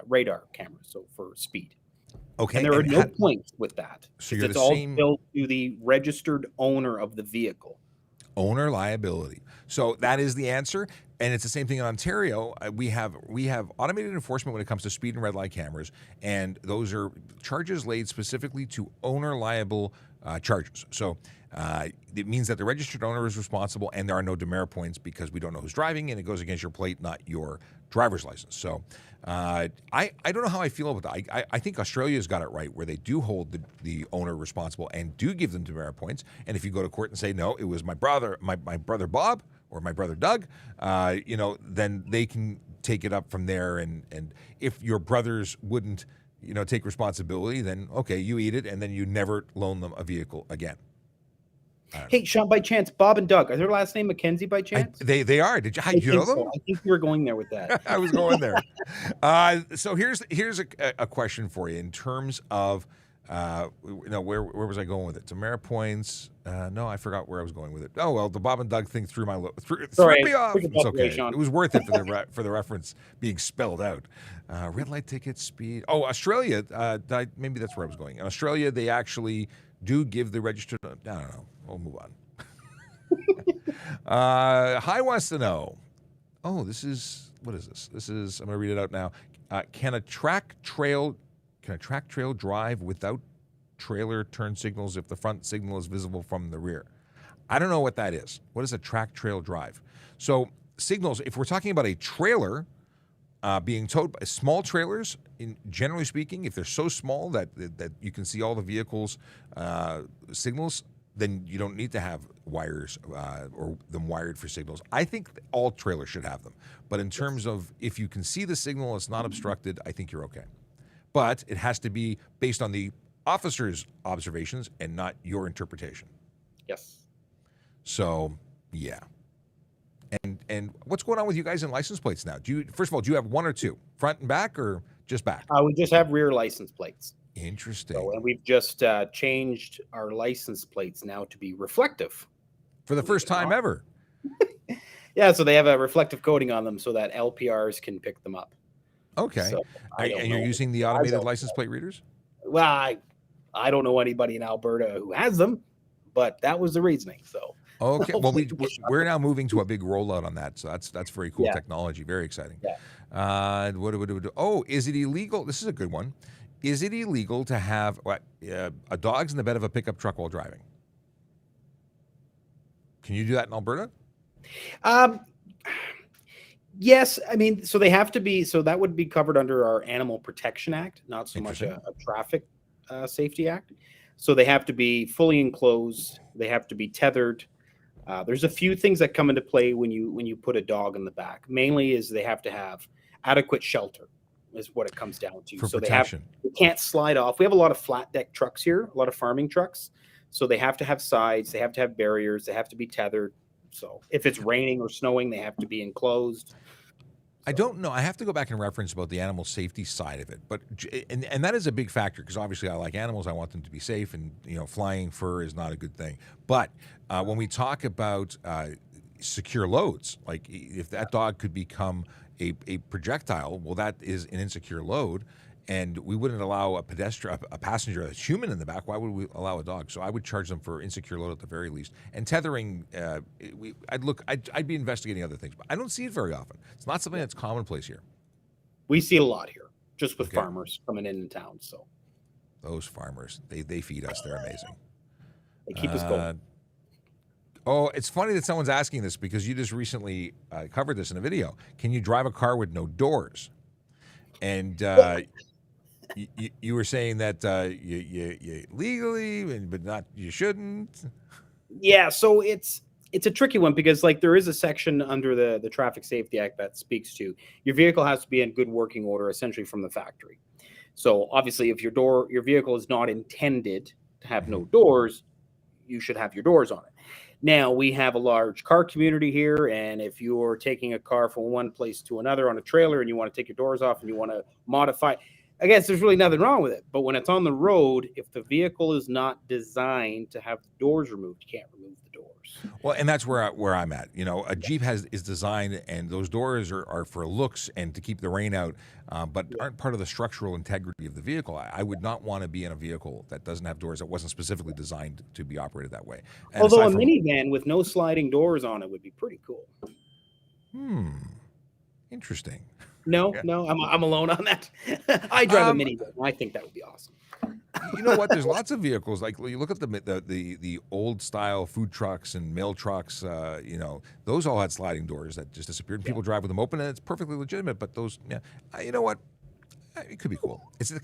radar cameras, so for speed. Okay. And there are no points with that. So you're it's the all same billed to the registered owner of the vehicle. Owner liability. So that is the answer. And it's the same thing in Ontario. We have automated enforcement when it comes to speed and red light cameras, and those are charges laid specifically to owner liable charges. So it means that the registered owner is responsible, and there are no demerit points because we don't know who's driving, and it goes against your plate, not your driver's license. So I don't know how I feel about that. I think Australia's got it right, where they do hold the owner responsible and do give them demerit points. And if you go to court and say, no, it was my brother Bob or my brother Doug, then they can take it up from there. And if your brothers wouldn't, take responsibility, then okay, you eat it, and then you never loan them a vehicle again. Hey, Sean, by chance, Bob and Doug, are their last name Mackenzie by chance? They are. Did you know them? So. I think you were going there with that. I was going there. So here's a question for you in terms of Where was I going with it? Tamara points. No, I forgot where I was going with it. Oh well, the Bob and Doug thing threw threw me off. It's okay. It was worth it for the reference being spelled out. Red light ticket speed. Oh, Australia. Maybe that's where I was going. In Australia, they actually do give the registered. I don't know. We'll move on. Hi wants to know. Oh, what is this? I'm going to read it out now. Can a track trail drive without trailer turn signals if the front signal is visible from the rear? I don't know what that is. What is a track trail drive? So signals, if we're talking about a trailer being towed by small trailers, generally speaking, if they're so small that you can see all the vehicles' signals, then you don't need to have wires or them wired for signals. I think all trailers should have them. But in terms of if you can see the signal, it's not obstructed, I think you're okay. But it has to be based on the officer's observations and not your interpretation. Yes. So, yeah. And what's going on with you guys in license plates now? First of all, do you have one or two, front and back, or just back? We just have rear license plates. Interesting. So, and we've just changed our license plates now to be reflective. For the first time ever. Yeah, so they have a reflective coating on them so that LPRs can pick them up. Okay. So, and you're using the automated license plate readers? Well, I don't know anybody in Alberta who has them, but that was the reasoning. So okay, well we're now moving to a big rollout on that, so that's very cool technology, very exciting. Yeah. What do we do? Oh, is it illegal? This is a good one. Is it illegal to have a dog's in the bed of a pickup truck while driving? Can you do that in Alberta? Yes, I mean, so they have to be. So that would be covered under our Animal Protection Act, not so much a traffic safety act. So they have to be fully enclosed. They have to be tethered. There's a few things that come into play when you put a dog in the back. Mainly is they have to have adequate shelter, is what it comes down to. For so protection. They can't slide off. We have a lot of flat deck trucks here, a lot of farming trucks. So they have to have sides. They have to have barriers. They have to be tethered. So if it's raining or snowing, they have to be enclosed. I don't know. I have to go back and reference about the animal safety side of it, but and that is a big factor because obviously I like animals. I want them to be safe, and flying fur is not a good thing. But when we talk about secure loads, like if that dog could become a projectile, well, that is an insecure load, and we wouldn't allow a passenger, a human in the back. Why would we allow a dog? So I would charge them for insecure load at the very least. And tethering, I'd be investigating other things, but I don't see it very often. It's not something that's commonplace here. We see it a lot here, just with farmers coming in town. So those farmers, they feed us. They're amazing. They keep us going. Oh, it's funny that someone's asking this because you just recently covered this in a video. Can you drive a car with no doors? And you were saying that you legally, but not you shouldn't. Yeah, so it's a tricky one because there is a section under the Traffic Safety Act that speaks to your vehicle has to be in good working order, essentially from the factory. So obviously, if your vehicle is not intended to have no doors, you should have your doors on it. Now, we have a large car community here, and if you're taking a car from one place to another on a trailer and you want to take your doors off and you want to modify, I guess there's really nothing wrong with it. But when it's on the road, if the vehicle is not designed to have the doors removed, you can't remove the doors. Well, and that's where I'm at. A Jeep is designed, and those doors are for looks and to keep the rain out, but aren't part of the structural integrity of the vehicle. I would not want to be in a vehicle that doesn't have doors, that wasn't specifically designed to be operated that way. And although a minivan with no sliding doors on it would be pretty cool. Interesting. No, I'm alone on that. I drive a minivan. I think that would be awesome. You know what? There's lots of vehicles. Like you look at the old style food trucks and mail trucks. Those all had sliding doors that just disappeared. People drive with them open, and it's perfectly legitimate. But those, you know what? It could be cool. Is it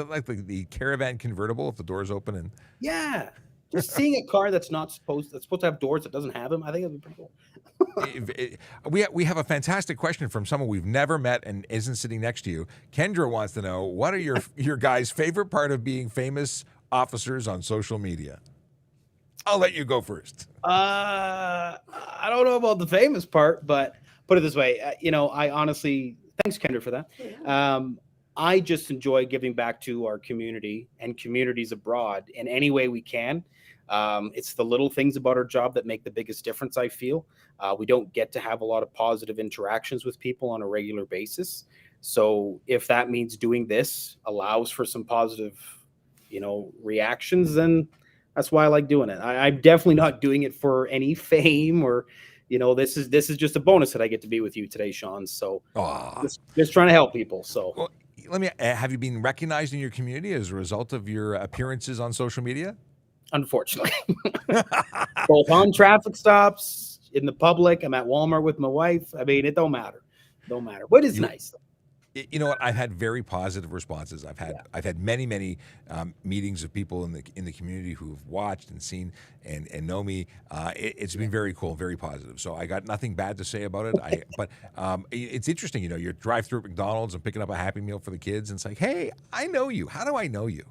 like the caravan convertible if the doors open and just seeing a car that's supposed to have doors that doesn't have them, I think it'd be pretty cool. We have a fantastic question from someone we've never met and isn't sitting next to you. Kendra wants to know, what are your guys' favorite part of being famous officers on social media? I'll let you go first. I don't know about the famous part, but put it this way, I honestly, thanks Kendra for that. I just enjoy giving back to our community and communities abroad in any way we can. It's the little things about our job that make the biggest difference, I feel. We don't get to have a lot of positive interactions with people on a regular basis. So if that means doing this allows for some positive, reactions, then that's why I like doing it. I'm definitely not doing it for any fame or, this is just a bonus that I get to be with you today, Sean. So just trying to help people. So Well, let me. Have you been recognized in your community as a result of your appearances on social media? unfortunately, both on traffic stops, in the public, I'm at Walmart with my wife. I mean, it don't matter. But it's nice. You know what? I've had very positive responses. I've had many meetings of people in the community who have watched and seen and know me. It's been very cool, very positive. So I got nothing bad to say about it. But it's interesting. You drive through at McDonald's and picking up a Happy Meal for the kids, and it's like, hey, I know you. How do I know you?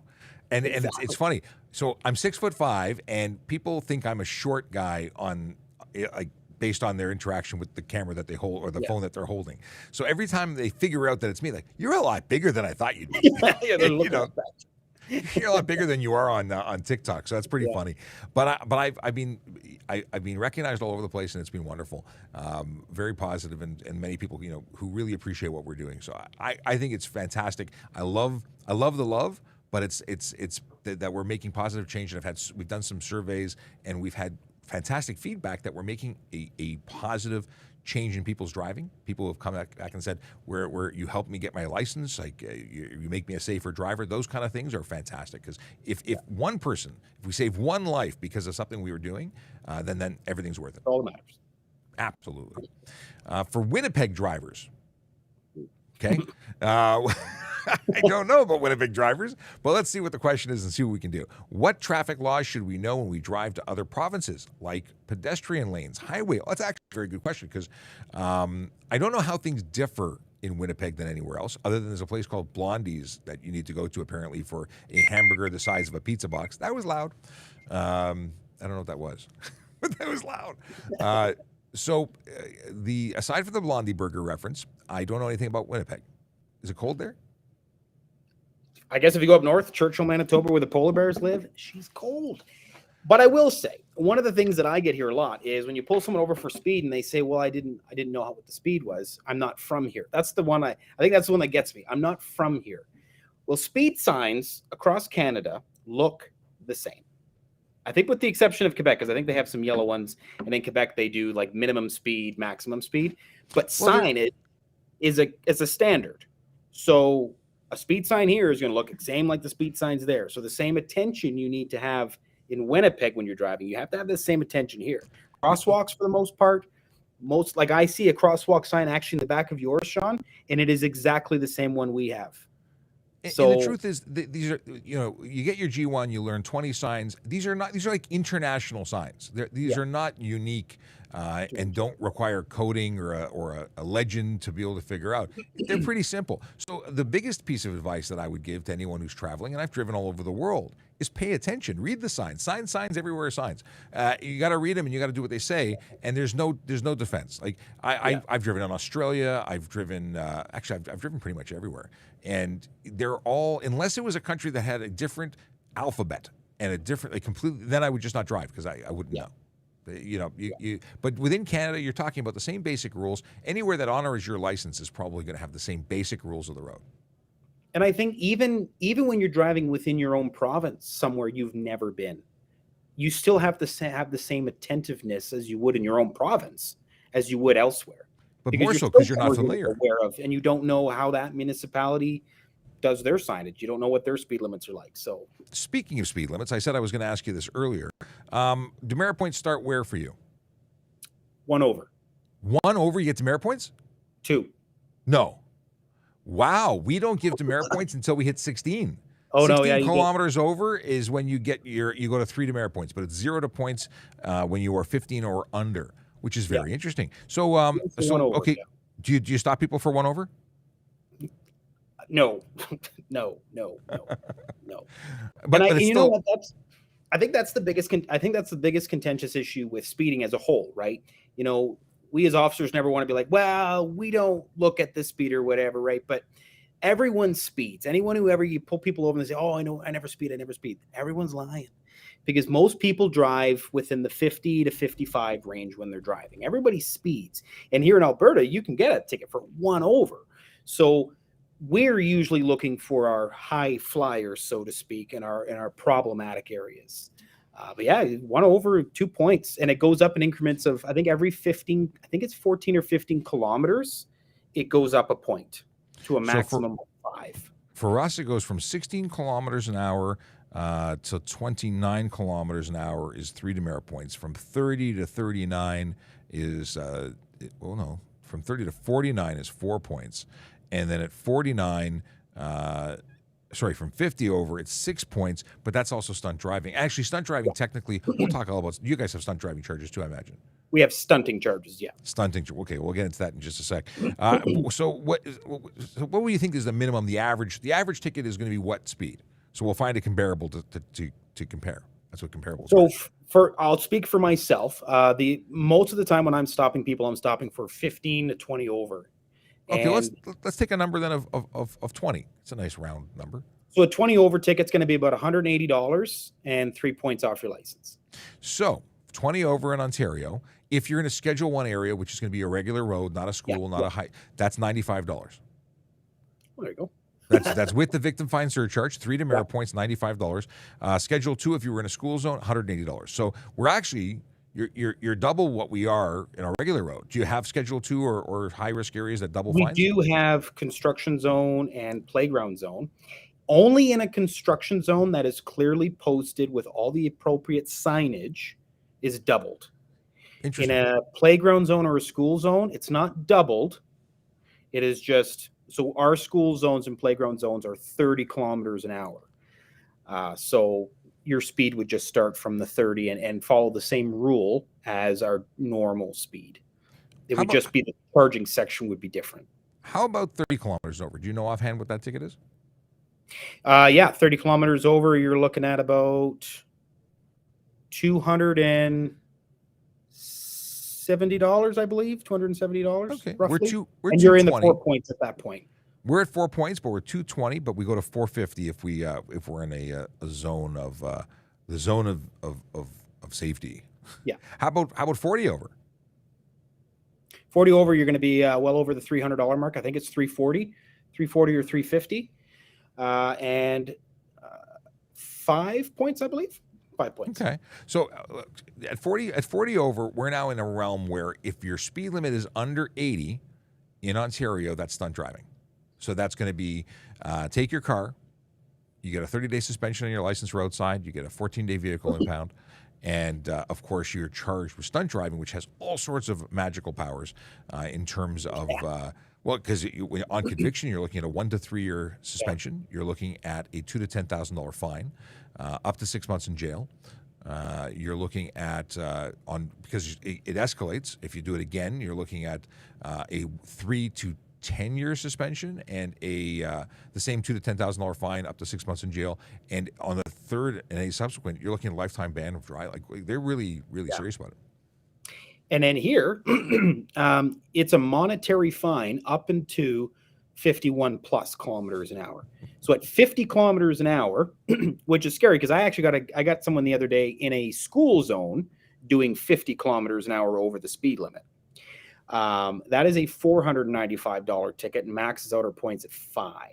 And it's funny. So I'm 6'5", and people think I'm a short guy based on their interaction with the camera that they hold or the phone that they're holding. So every time they figure out that it's me, like, you're a lot bigger than I thought you'd be. You're a lot bigger than you are on TikTok. So that's pretty funny. But I've been recognized all over the place, and it's been wonderful. Very positive, and many people who really appreciate what we're doing. So I think it's fantastic. I love the love. But it's that we're making positive change, and we've done some surveys, and we've had fantastic feedback that we're making a positive change in people's driving. People have come back and said, where you helped me get my license, like you make me a safer driver. Those kind of things are fantastic, because if we save one life because of something we were doing, then everything's worth it. All that matters. Absolutely. For Winnipeg drivers, okay. I don't know about Winnipeg drivers, but let's see what the question is and see what we can do. What traffic laws should we know when we drive to other provinces, like pedestrian lanes, highway? Well, that's actually a very good question, because I don't know how things differ in Winnipeg than anywhere else, other than there's a place called Blondie's that you need to go to apparently for a hamburger the size of a pizza box. That was loud. I don't know what that was, but that was loud. So aside from the Blondie burger reference, I don't know anything about Winnipeg. Is it cold there? I guess if you go up north, Churchill, Manitoba, where the polar bears live, she's cold. But I will say, one of the things that I get here a lot is when you pull someone over for speed and they say, well, I didn't know what the speed was. I'm not from here. That's the one I think that's the one that gets me. I'm not from here. Well, speed signs across Canada look the same. I think with the exception of Quebec, because I think they have some yellow ones, and in Quebec they do like minimum speed, maximum speed. But signage is a standard. So a speed sign here is going to look the same like the speed signs there. So the same attention you need to have in Winnipeg when you're driving, you have to have the same attention here. Crosswalks, for the most part, like I see a crosswalk sign actually in the back of yours, Sean, and it is exactly the same one we have. So and the truth is, these are, you get your G1, you learn 20 signs. These are like international signs. These are not unique and don't require coding or a legend to be able to figure out. They're pretty simple. So the biggest piece of advice that I would give to anyone who's traveling, and I've driven all over the world, is pay attention. Read the signs. Signs everywhere are signs. You got to read them, and you got to do what they say. And there's no defense. Like I've driven in Australia. I've driven I've driven pretty much everywhere, and they're all, unless it was a country that had a different alphabet and a completely, then I would just not drive, because I wouldn't know. But within Canada, you're talking about the same basic rules. Anywhere that honors your license is probably going to have the same basic rules of the road. And I think even when you're driving within your own province, somewhere you've never been, you still have to have the same attentiveness as you would in your own province as you would elsewhere. But more so because you're not familiar. Aware of, and you don't know how that municipality does their signage. You don't know what their speed limits are like. So, speaking of speed limits, I said I was going to ask you this earlier. Demerit points start where for you? 1 over. 1 over, you get demerit points? 2. No. Wow, we don't give demerit points until we hit 16. Oh, 16 no, yeah. kilometers over is when you get you go to 3 demerit points, but it's 0 to points when you are 15 or under, which is very interesting. So, okay, do you stop people for 1 over? No. But you know what? I think that's the biggest contentious issue with speeding as a whole, right? We as officers never want to be like, well, we don't look at the speed or whatever, right? But Everyone speeds. Anyone who ever you pull people over and they say, "Oh, I know, I never speed, I never speed." Everyone's lying, because most people drive within the 50 to 55 range when they're driving. Everybody speeds, and here in Alberta, you can get a ticket for 1 over. So we're usually looking for our high flyers, so to speak, in our problematic areas. But yeah, 1 over, 2 points, and it goes up in increments of, I think, every 15. I think it's 14 or 15 kilometers. It goes up a point to a maximum of 5. For us, it goes from 16 kilometers an hour to 29 kilometers an hour is 3 demerit points. From 30 to 39 is from 30 to 49 is 4 points. And then at 49, from 50 over, it's 6 points, but that's also stunt driving. Actually, stunt driving, technically, we'll talk all about, you guys have stunt driving charges too, I imagine. We have stunting charges, yeah. Stunting, okay, we'll get into that in just a sec. So what do you think is the minimum, the average ticket is going to be what speed? So we'll find a comparable to compare. That's what comparables are. I'll speak for myself. The most of the time when I'm stopping people, I'm stopping for 15 to 20 over. Okay, let's take a number then of 20. It's a nice round number. So a 20 over ticket's going to be about $180 and 3 points off your license. So 20 over in Ontario, if you're in a Schedule 1 area, which is going to be a regular road, not a school, not a high, that's $95. Well, there you go. That's with the victim fine surcharge, 3 demerit points, $95. Schedule 2, if you were in a school zone, $180. So we're actually, you're double what we are in a regular road. Do you have Schedule 2 or high risk areas that double fines? We do have construction zone and playground zone. Only in a construction zone that is clearly posted with all the appropriate signage is doubled. In a playground zone or a school zone, it's not doubled. It is just, so our school zones and playground zones are 30 kilometers an hour. So your speed would just start from the 30 and follow the same rule as our normal speed. It would just be the charging section would be different. How about 30 kilometers over? Do you know offhand what that ticket is? 30 kilometers over, you're looking at about $270, I believe, $270. Okay, roughly. We're and you're in the 4 points at that point. We're at 4 points, but we're 220. But we go to 450 if we're in a zone of the zone of safety. Yeah. How about 40 over? 40 over, you're going to be well over the $300 mark. I think it's 340 or 350, and 5 points, I believe. 5 points. Okay. So at 40 over, we're now in a realm where if your speed limit is under 80 in Ontario, that's stunt driving. So that's going to be take your car, you get a 30-day suspension on your license roadside, you get a 14-day vehicle impound, and of course you're charged with stunt driving, which has all sorts of magical powers in terms of because on conviction you're looking at a 1 to 3 year suspension, you're looking at a $2,000 to $10,000 fine, up to 6 months in jail. You're looking at because it escalates. If you do it again, you're looking at a 3 to 10-year suspension and the same $2,000 to $10,000 fine, up to 6 months in jail. And on the third and a subsequent, you're looking at a lifetime ban of driving. Like they're really serious about it. And then here, it's a monetary fine up into 51 plus kilometers an hour. So at 50 kilometers an hour, which is scary because I got someone the other day in a school zone doing 50 kilometers an hour over the speed limit. That is a $495 ticket and maxes out our points at 5.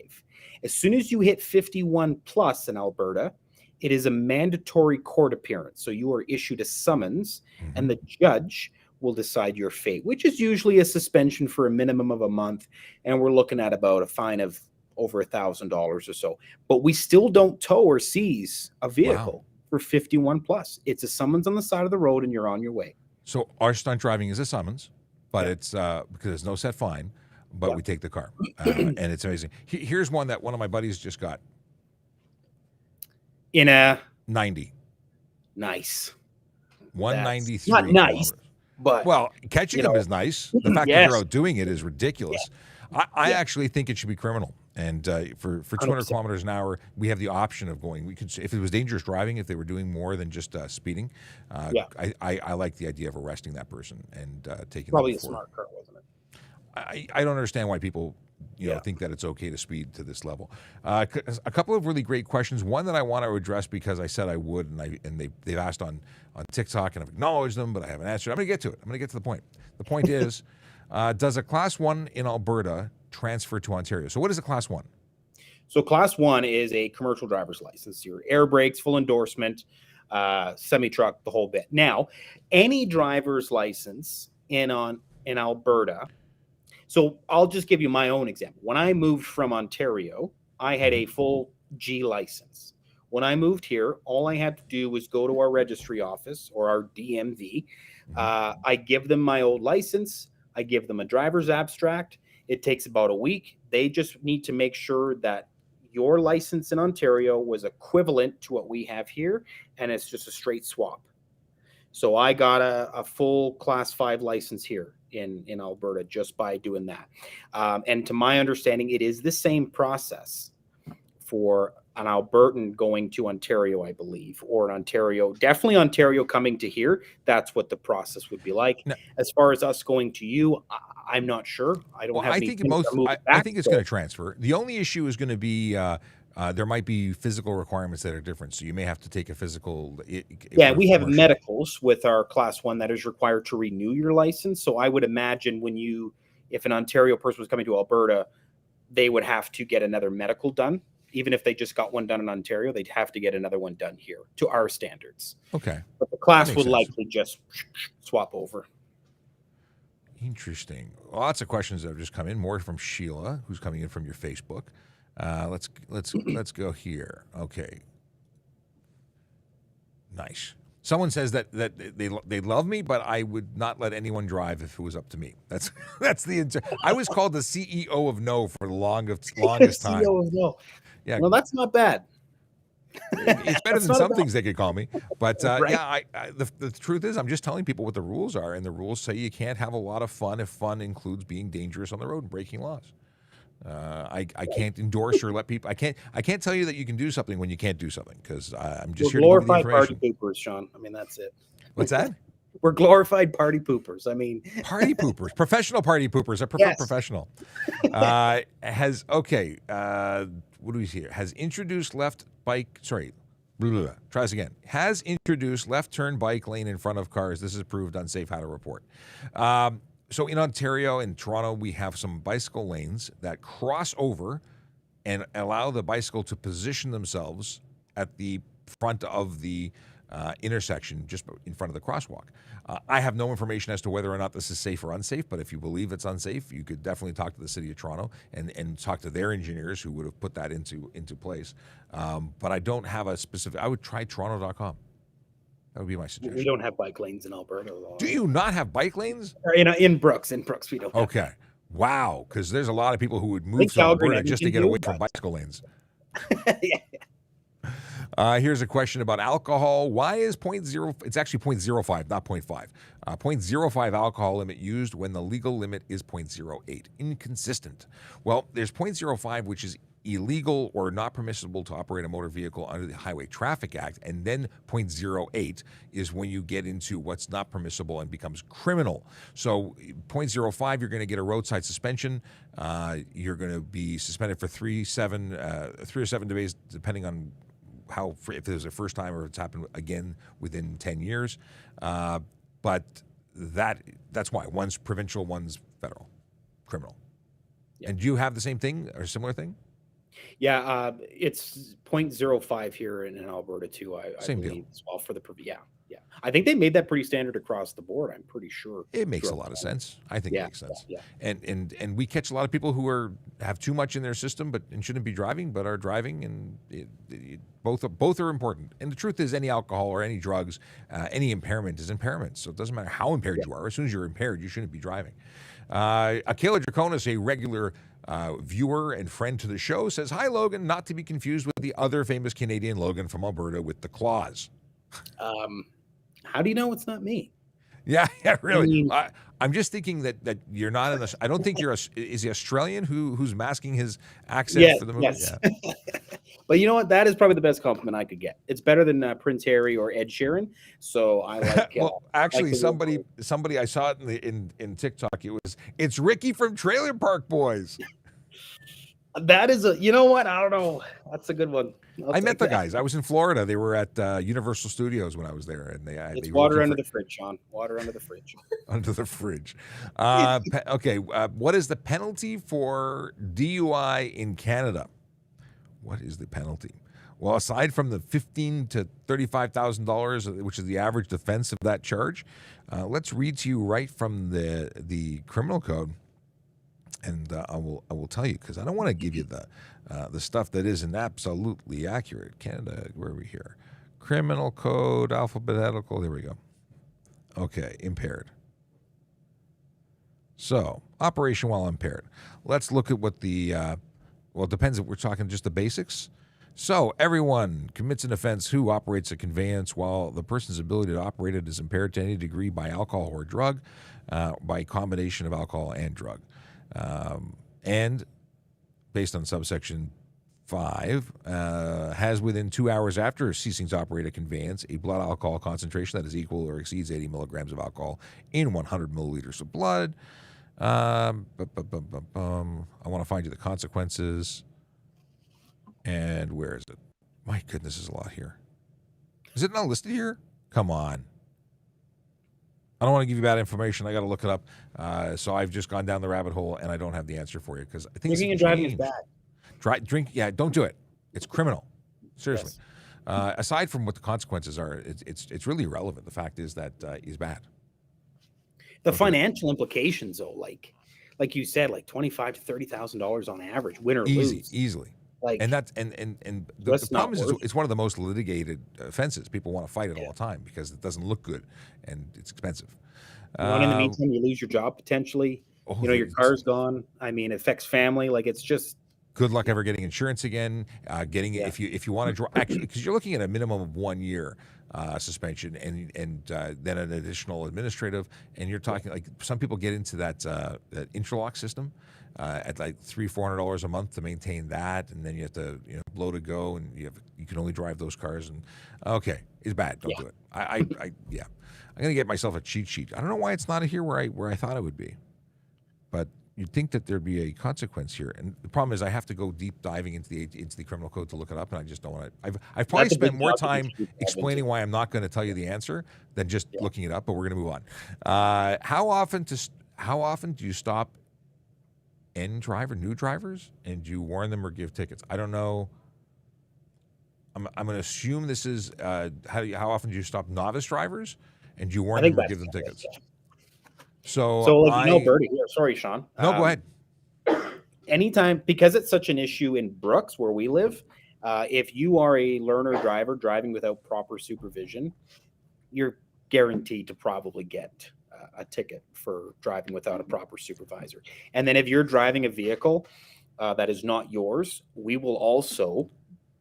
As soon as you hit 51 plus in Alberta, it is a mandatory court appearance. So you are issued a summons and the judge will decide your fate, which is usually a suspension for a minimum of a month. And we're looking at about a fine of over $1,000 or so. But we still don't tow or seize a vehicle for 51 plus. It's a summons on the side of the road and you're on your way. So our stunt driving is a summons, but it's because there's no set fine, but we take the car. And it's amazing. Here's one that one of my buddies just got. In a 90. Nice. 193. Not nice, but well, catching them is nice. The fact that they're out doing it is ridiculous. I actually think it should be criminal. And for 200 100%. Kilometers an hour, we have the option of going. We could, if it was dangerous driving, if they were doing more than just speeding. I like the idea of arresting that person and taking. Probably a smart car, wasn't it? I don't understand why people think that it's okay to speed to this level. A couple of really great questions. One that I want to address because I said I would, and they've asked on TikTok, and I've acknowledged them, but I haven't answered. I'm going to get to it. I'm going to get to the point. The point is, does a Class 1 in Alberta transfer to Ontario? So what is a Class 1? So Class 1 is a commercial driver's license. Your air brakes, full endorsement, semi-truck, the whole bit. Now, any driver's license in Alberta. So I'll just give you my own example. When I moved from Ontario, I had a full G license. When I moved here, all I had to do was go to our registry office or our DMV. I give them my old license. I give them a driver's abstract. It takes about a week. They just need to make sure that your license in Ontario was equivalent to what we have here, and it's just a straight swap. So I got a full Class 5 license here in Alberta just by doing that. And to my understanding, it is the same process for an Albertan going to Ontario, I believe, or an definitely Ontario coming to here. That's what the process would be like. No. As far as us going to you, I'm not sure. I don't have any. I think it's going to transfer. The only issue is going to be there might be physical requirements that are different. So you may have to take a physical. We have medicals with our Class 1 that is required to renew your license. So I would imagine if an Ontario person was coming to Alberta, they would have to get another medical done. Even if they just got one done in Ontario, they'd have to get another one done here to our standards. Okay. But the class would likely just swap over. Interesting. Lots of questions that have just come in. More from Sheila, who's coming in from your Facebook. Let's go here. Okay. Nice. Someone says that they love me, but I would not let anyone drive if it was up to me. That's I was called the CEO of no for the longest time. CEO of no. Yeah. Well, that's not bad. It's better than some things they could call me. But right. The truth is, I'm just telling people what the rules are, and the rules say you can't have a lot of fun if fun includes being dangerous on the road and breaking laws. I can't endorse or let people. I can't tell you that you can do something when you can't do something because I'm just here to give you the information. Glorified party poopers, Sean. I mean, that's it. What's that? We're glorified party poopers. I mean, party poopers, professional party poopers. I prefer professional. What do we see here? Has introduced left bike. Sorry. Try this again. Has introduced left turn bike lane in front of cars. This is approved unsafe. How to report. So in Ontario and Toronto, we have some bicycle lanes that cross over and allow the bicycle to position themselves at the front of the intersection, just in front of the crosswalk. I have no information as to whether or not this is safe or unsafe, but if you believe it's unsafe, you could definitely talk to the City of Toronto and talk to their engineers who would have put that into place. But I don't have a specific. I would try Toronto.com. That would be my suggestion. We don't have bike lanes in Alberta. Do you not have bike lanes? In Brooks. In Brooks, we don't. Okay. Wow. Because there's a lot of people who would move to Alberta just to get away from bicycle lanes. Here's a question about alcohol. Why is 0.0? It's actually 0.05, not 0.5. 0.05 alcohol limit used when the legal limit is 0.08. Inconsistent. Well, there's 0.05, which is illegal or not permissible to operate a motor vehicle under the Highway Traffic Act, and then 0.08 is when you get into what's not permissible and becomes criminal. So 0.05, you're going to get a roadside suspension. You're going to be suspended for 3 or 7 days, depending on if there's a first time or if it's happened again within 10 years. But that's why. One's provincial, one's federal, criminal. Yeah. And do you have the same thing or a similar thing? Yeah, it's 0.05 here in Alberta too. I Same believe deal. As well for the yeah. I think they made that pretty standard across the board. I'm pretty sure it makes a lot of sense. I think it makes sense. Yeah. And we catch a lot of people who have too much in their system and shouldn't be driving, but are driving, and both are important. And the truth is, any alcohol or any drugs, any impairment is impairment. So it doesn't matter how impaired you are. As soon as you're impaired, you shouldn't be driving. Akela Draconis, a regular viewer and friend to the show, says, "Hi, Logan, not to be confused with the other famous Canadian Logan from Alberta with the claws." How do you know it's not me? Yeah, really. I mean, I'm just thinking that you're not in this. I don't think is he Australian who's masking his accent for the movie? Yes. Yeah. But you know what? That is probably the best compliment I could get. It's better than Prince Harry or Ed Sheeran. So I like. Well, actually, somebody I saw it in TikTok. It's Ricky from Trailer Park Boys. That is you know what? I don't know. That's a good one. I'll I met take the that. guys. I was in Florida. They were at Universal Studios when I was there, and It's they were water looking under for the fridge, Sean. Water under the fridge. under the fridge. Okay, what is the penalty for DUI in Canada? What is the penalty? Well, aside from the $15,000 to $35,000, which is the average defense of that charge, let's read to you right from the criminal code, and I will tell you, because I don't want to give you the stuff that isn't absolutely accurate. Canada, where are we here? Criminal code, alphabetical. There we go. Okay, impaired. So, operation while impaired. Let's look at what well, it depends if we're talking just the basics. So, everyone commits an offense who operates a conveyance while the person's ability to operate it is impaired to any degree by alcohol or drug, by combination of alcohol and drug. And based on subsection 5, has within 2 hours after ceasing to operate a conveyance a blood alcohol concentration that is equal or exceeds 80 milligrams of alcohol in 100 milliliters of blood. I want to find you the consequences. And where is it? My goodness, there's a lot here. Is it not listed here? Come on. I don't want to give you bad information. I got to look it up. So I've just gone down the rabbit hole, and I don't have the answer for you because I think Drinking and driving is bad. Drink, yeah, don't do it. It's criminal. Seriously. Yes. Aside from what the consequences are, it's really irrelevant. The fact is that he's bad. The financial implications, though, like you said, like $25,000 to $30,000 on average, win or lose, easily. Like, and that's and the problem is it's one of the most litigated offenses. People want to fight it all the time because it doesn't look good and it's expensive. And in the meantime, you lose your job potentially. Your car's gone. I mean, it affects family. Like, it's just good luck ever getting insurance again. If you want to draw, actually, because you're looking at a minimum of 1 year suspension and then an additional administrative, and you're talking like some people get into that interlock system. At like $300-400 a month to maintain that, and then you have to blow to go, and you can only drive those cars. And okay, it's bad. Don't do it. I'm gonna get myself a cheat sheet. I don't know why it's not here where I thought it would be, but you'd think that there'd be a consequence here. And the problem is I have to go deep diving into the criminal code to look it up, and I just don't want to. I've probably spent more time explaining why I'm not going to tell you the answer than just looking it up. But we're going to move on. How often do you stop new drivers, and do you warn them or give tickets? I don't know. I'm going to assume this is how often do you stop novice drivers, and do you warn them or give them tickets? So like Alberta here. Sorry, Sean. No, go ahead. Anytime, because it's such an issue in Brooks where we live, if you are a learner driver driving without proper supervision, you're guaranteed to probably get a ticket for driving without a proper supervisor. And then if you're driving a vehicle that is not yours, we will also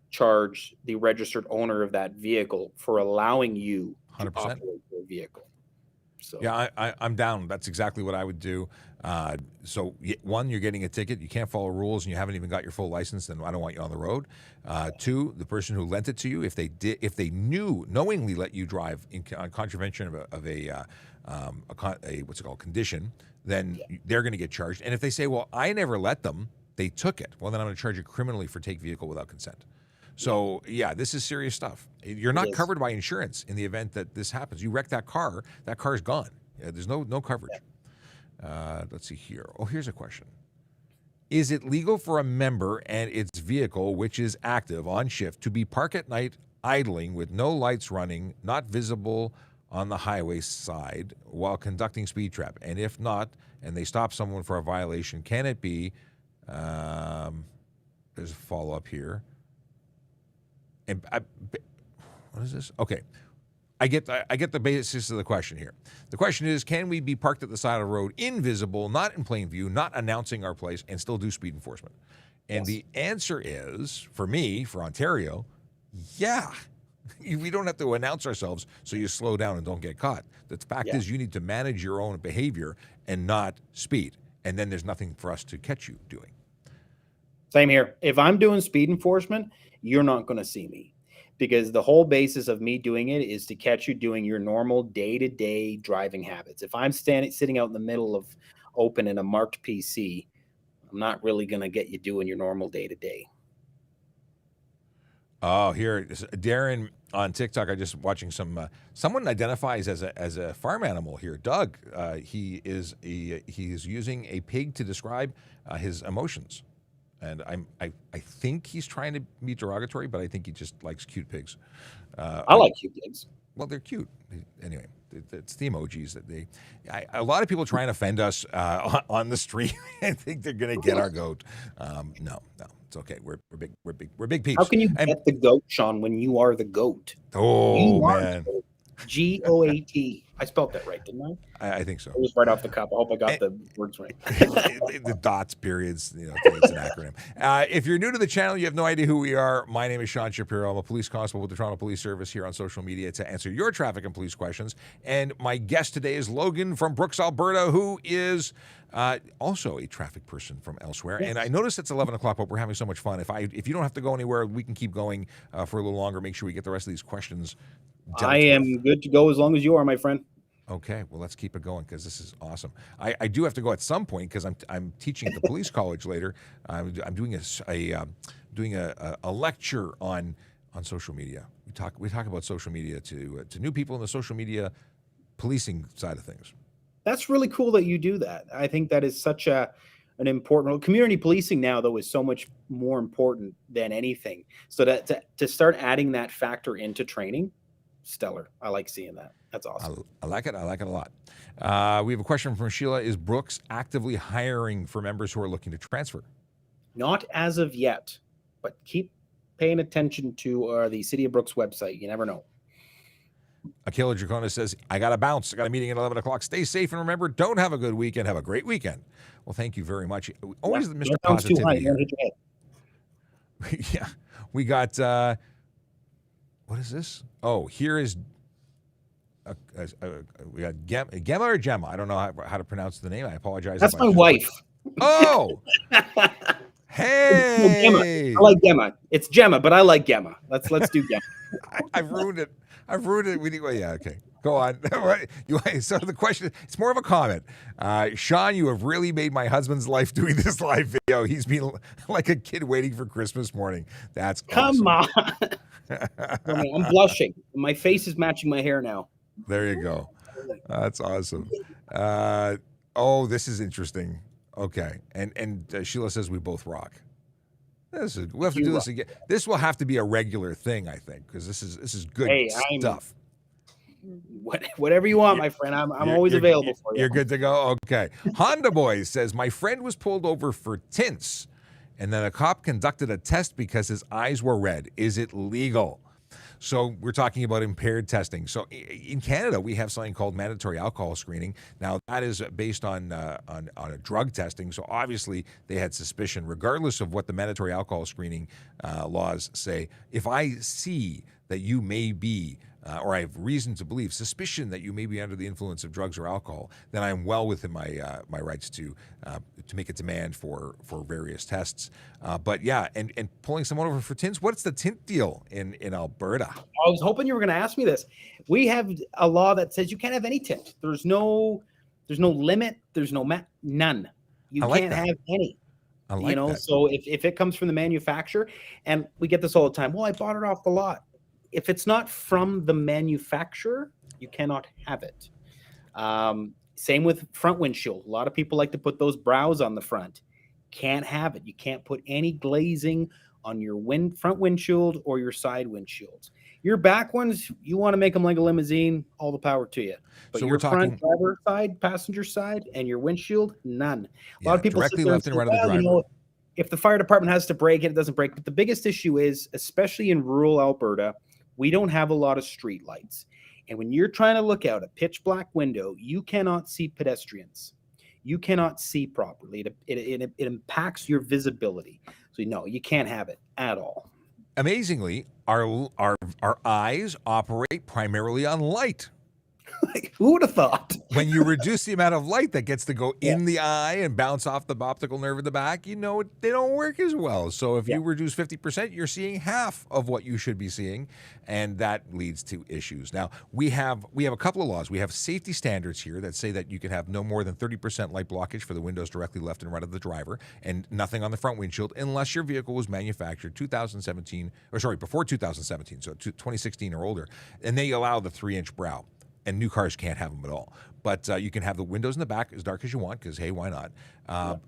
charge the registered owner of that vehicle for allowing you 100%. to operate your vehicle. So yeah, I'm down. That's exactly what I would do. So one, you're getting a ticket. You can't follow rules, and you haven't even got your full license. Then I don't want you on the road. Two, the person who lent it to you, if they knowingly let you drive on contravention of a what's it called, condition, then they're going to get charged. And if they say, well, I never let them, they took it, well, then I'm going to charge you criminally for take vehicle without consent. So this is serious stuff. You're not covered by insurance in the event that this happens. You wreck that car's gone. There's no coverage. Let's see here. Oh, here's a question. Is it legal for a member and its vehicle, which is active on shift, to be parked at night idling with no lights running, not visible on the highway side while conducting speed trap? And if not, and they stop someone for a violation, can it be, there's a follow-up here. And what is this? Okay. I get the basis of the question here. The question is, can we be parked at the side of the road, invisible, not in plain view, not announcing our place, and still do speed enforcement? And the answer is, for me, for Ontario, yeah. We don't have to announce ourselves so you slow down and don't get caught. The fact is you need to manage your own behavior and not speed. And then there's nothing for us to catch you doing. Same here. If I'm doing speed enforcement, you're not going to see me, because the whole basis of me doing it is to catch you doing your normal day-to-day driving habits. If I'm sitting out in the middle of open in a marked PC, I'm not really going to get you doing your normal day to day. Oh, here, Darren on TikTok. I just watching some. Someone identifies as a farm animal here. Doug. He is using a pig to describe his emotions, and I think he's trying to be derogatory, but I think he just likes cute pigs. I like cute pigs. Well, they're cute. Anyway, it's the emojis that a lot of people try and offend us on the street and think they're going to get our goat. No, it's okay. We're big peeps. How can you get the goat, Sean, when you are the goat? Oh, man. GOAT. I spelled that right, didn't I? I think so. It was right off the cup. I hope I got the words right. The dots, periods, it's an acronym. If you're new to the channel, you have no idea who we are. My name is Sean Shapiro. I'm a police constable with the Toronto Police Service here on social media to answer your traffic and police questions. And my guest today is Logan from Brooks, Alberta, who is also a traffic person from elsewhere. Yes. And I noticed it's 11 o'clock, but we're having so much fun. If you don't have to go anywhere, we can keep going for a little longer. Make sure we get the rest of these questions dealt I am good to go as long as you are, my friend. Okay, well, let's keep it going because this is awesome. I do have to go at some point because I'm teaching at the police college later. I'm doing a lecture on social media. We talk about social media to new people in the social media policing side of things. That's really cool that you do that. I think that is such an important community policing now, though, is so much more important than anything. So that to start adding that factor into training, stellar. I like seeing that. That's awesome. I like it. I like it a lot. We have a question from Sheila. Is Brooks actively hiring for members who are looking to transfer? Not as of yet, but keep paying attention to the City of Brooks website. You never know. Akela Dracona says, I got to bounce. I got a meeting at 11 o'clock. Stay safe and remember, don't have a good weekend. Have a great weekend. Well, thank you very much. Always the Mr. Positivity here. Yeah. We got, what is this? Oh, here is, we got Gemma or Gemma. I don't know how to pronounce the name. I apologize. That's my wife. Oh, hey. Gemma. I like Gemma. It's Gemma, but I like Gemma. Let's do Gemma. I've ruined it. Well, yeah, okay. Go on. So the question, it's more of a comment. Sean, you have really made my husband's life doing this live video. He's been like a kid waiting for Christmas morning. That's Come awesome. On. I'm blushing. My face is matching my hair now. There you go. That's awesome. Oh, this is interesting. Okay. And Sheila says we both rock. We'll have to do this again. This will have to be a regular thing, I think, because this is good stuff. Whatever you want, my friend. I'm always available for you. You're good to go? Okay. Honda Boy says, my friend was pulled over for tints, and then a cop conducted a test because his eyes were red. Is it legal? So we're talking about impaired testing. So in Canada, we have something called mandatory alcohol screening. Now, that is based on a drug testing. So obviously, they had suspicion, regardless of what the mandatory alcohol screening laws say. If I see that you may be, or I have reason to believe, suspicion that you may be under the influence of drugs or alcohol, then I'm well within my my rights to make a demand for various tests. But yeah, and pulling someone over for tints. What's the tint deal in Alberta? I was hoping you were going to ask me this. We have a law that says you can't have any tint. There's no limit. There's none. You can't have any. I like that. So if it comes from the manufacturer, and we get this all the time. Well, I bought it off the lot. If it's not from the manufacturer, you cannot have it. Same with front windshield. A lot of people like to put those brows on the front. Can't have it. You can't put any glazing on your front windshield or your side windshields. Your back ones, you want to make them like a limousine, all the power to you. But so your front driver side, passenger side, and your windshield, none. A lot of people directly left and right of the driver. If the fire department has to break it, it doesn't break. But the biggest issue is, especially in rural Alberta, we don't have a lot of street lights. And when you're trying to look out a pitch black window, you cannot see pedestrians. You cannot see properly. It impacts your visibility. So no, you can't have it at all. Amazingly, our eyes operate primarily on light. Who would have thought? When you reduce the amount of light that gets to go in the eye and bounce off the optical nerve in the back, they don't work as well. So if you reduce 50%, you're seeing half of what you should be seeing, and that leads to issues. Now, we have a couple of laws. We have safety standards here that say that you can have no more than 30% light blockage for the windows directly left and right of the driver, and nothing on the front windshield unless your vehicle was manufactured before 2017, so 2016 or older, and they allow the 3-inch brow. And new cars can't have them at all. But you can have the windows in the back as dark as you want because, hey, why not?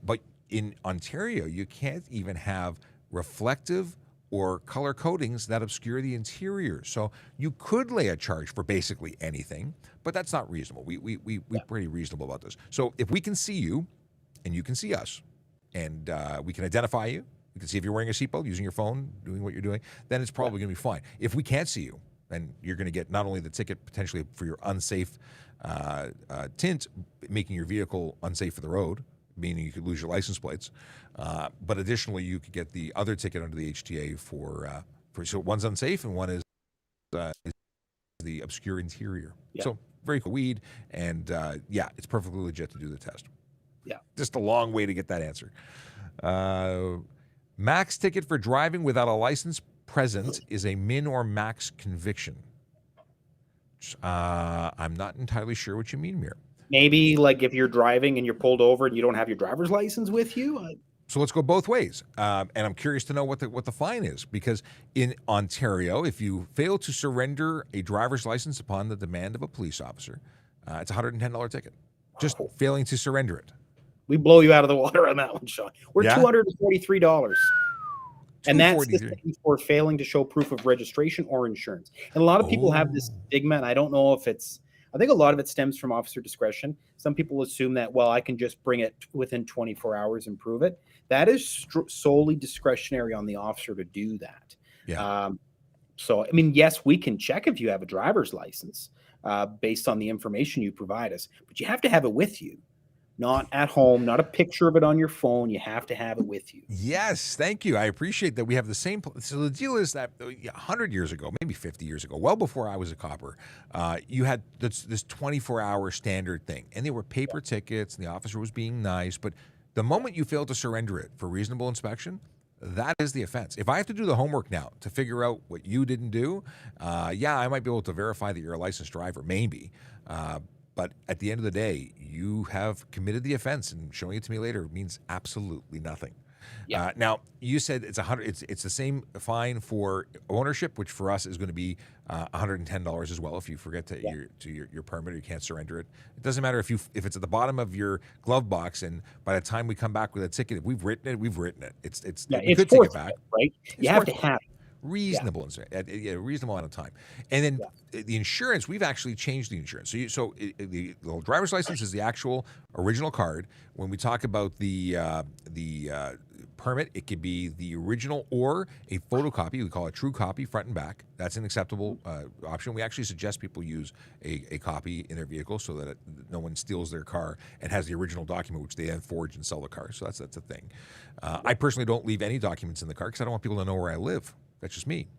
But in Ontario, you can't even have reflective or color coatings that obscure the interior. So you could lay a charge for basically anything, but that's not reasonable. We're pretty reasonable about this. So if we can see you and you can see us and we can identify you, we can see if you're wearing a seatbelt, using your phone, doing what you're doing, then it's probably going to be fine. If we can't see you, and you're going to get not only the ticket potentially for your unsafe tint, making your vehicle unsafe for the road, meaning you could lose your license plates, but additionally you could get the other ticket under the HTA for so one's unsafe and one is the obscure interior. Yeah. So very cool weed, and it's perfectly legit to do the test. Yeah, just a long way to get that answer. Max ticket for driving without a license present is a min or max conviction. I'm not entirely sure what you mean, Mir. Maybe like if you're driving and you're pulled over and you don't have your driver's license with you. So let's go both ways. And I'm curious to know what the fine is, because in Ontario, if you fail to surrender a driver's license upon the demand of a police officer, it's a $110 ticket. Just failing to surrender it. We blow you out of the water on that one, Sean. We're $243. And that's the thing for failing to show proof of registration or insurance. And a lot of people have this stigma, and I don't know if I think a lot of it stems from officer discretion. Some people assume that, well, I can just bring it within 24 hours and prove it. That is solely discretionary on the officer to do that. Yeah. So, I mean, yes, we can check if you have a driver's license based on the information you provide us, but you have to have it with you. Not at home, not a picture of it on your phone. You have to have it with you. Yes, thank you. I appreciate that we have the same. So the deal is that 100 years ago, maybe 50 years ago, well before I was a copper, you had this 24-hour standard thing. And they were paper tickets, and the officer was being nice. But the moment you fail to surrender it for reasonable inspection, that is the offense. If I have to do the homework now to figure out what you didn't do, I might be able to verify that you're a licensed driver, maybe. But at the end of the day, you have committed the offense, and showing it to me later means absolutely nothing. Yeah. Now, you said it's $100. It's the same fine for ownership, which for us is going to be $110 as well. If you forget your permit, or you can't surrender it. It doesn't matter if it's at the bottom of your glove box, and by the time we come back with a ticket, if we've written it, we've written it. We could take it back, right? You have to have it. Reasonable at a reasonable amount of time. And then the insurance, we've actually changed the insurance. So the driver's license is the actual original card. When we talk about the permit, it could be the original or a photocopy. We call it true copy, front and back. That's an acceptable option. We actually suggest people use a copy in their vehicle so that no one steals their car and has the original document, which they then forge and sell the car. So that's a thing. I personally don't leave any documents in the car because I don't want people to know where I live. That's just me.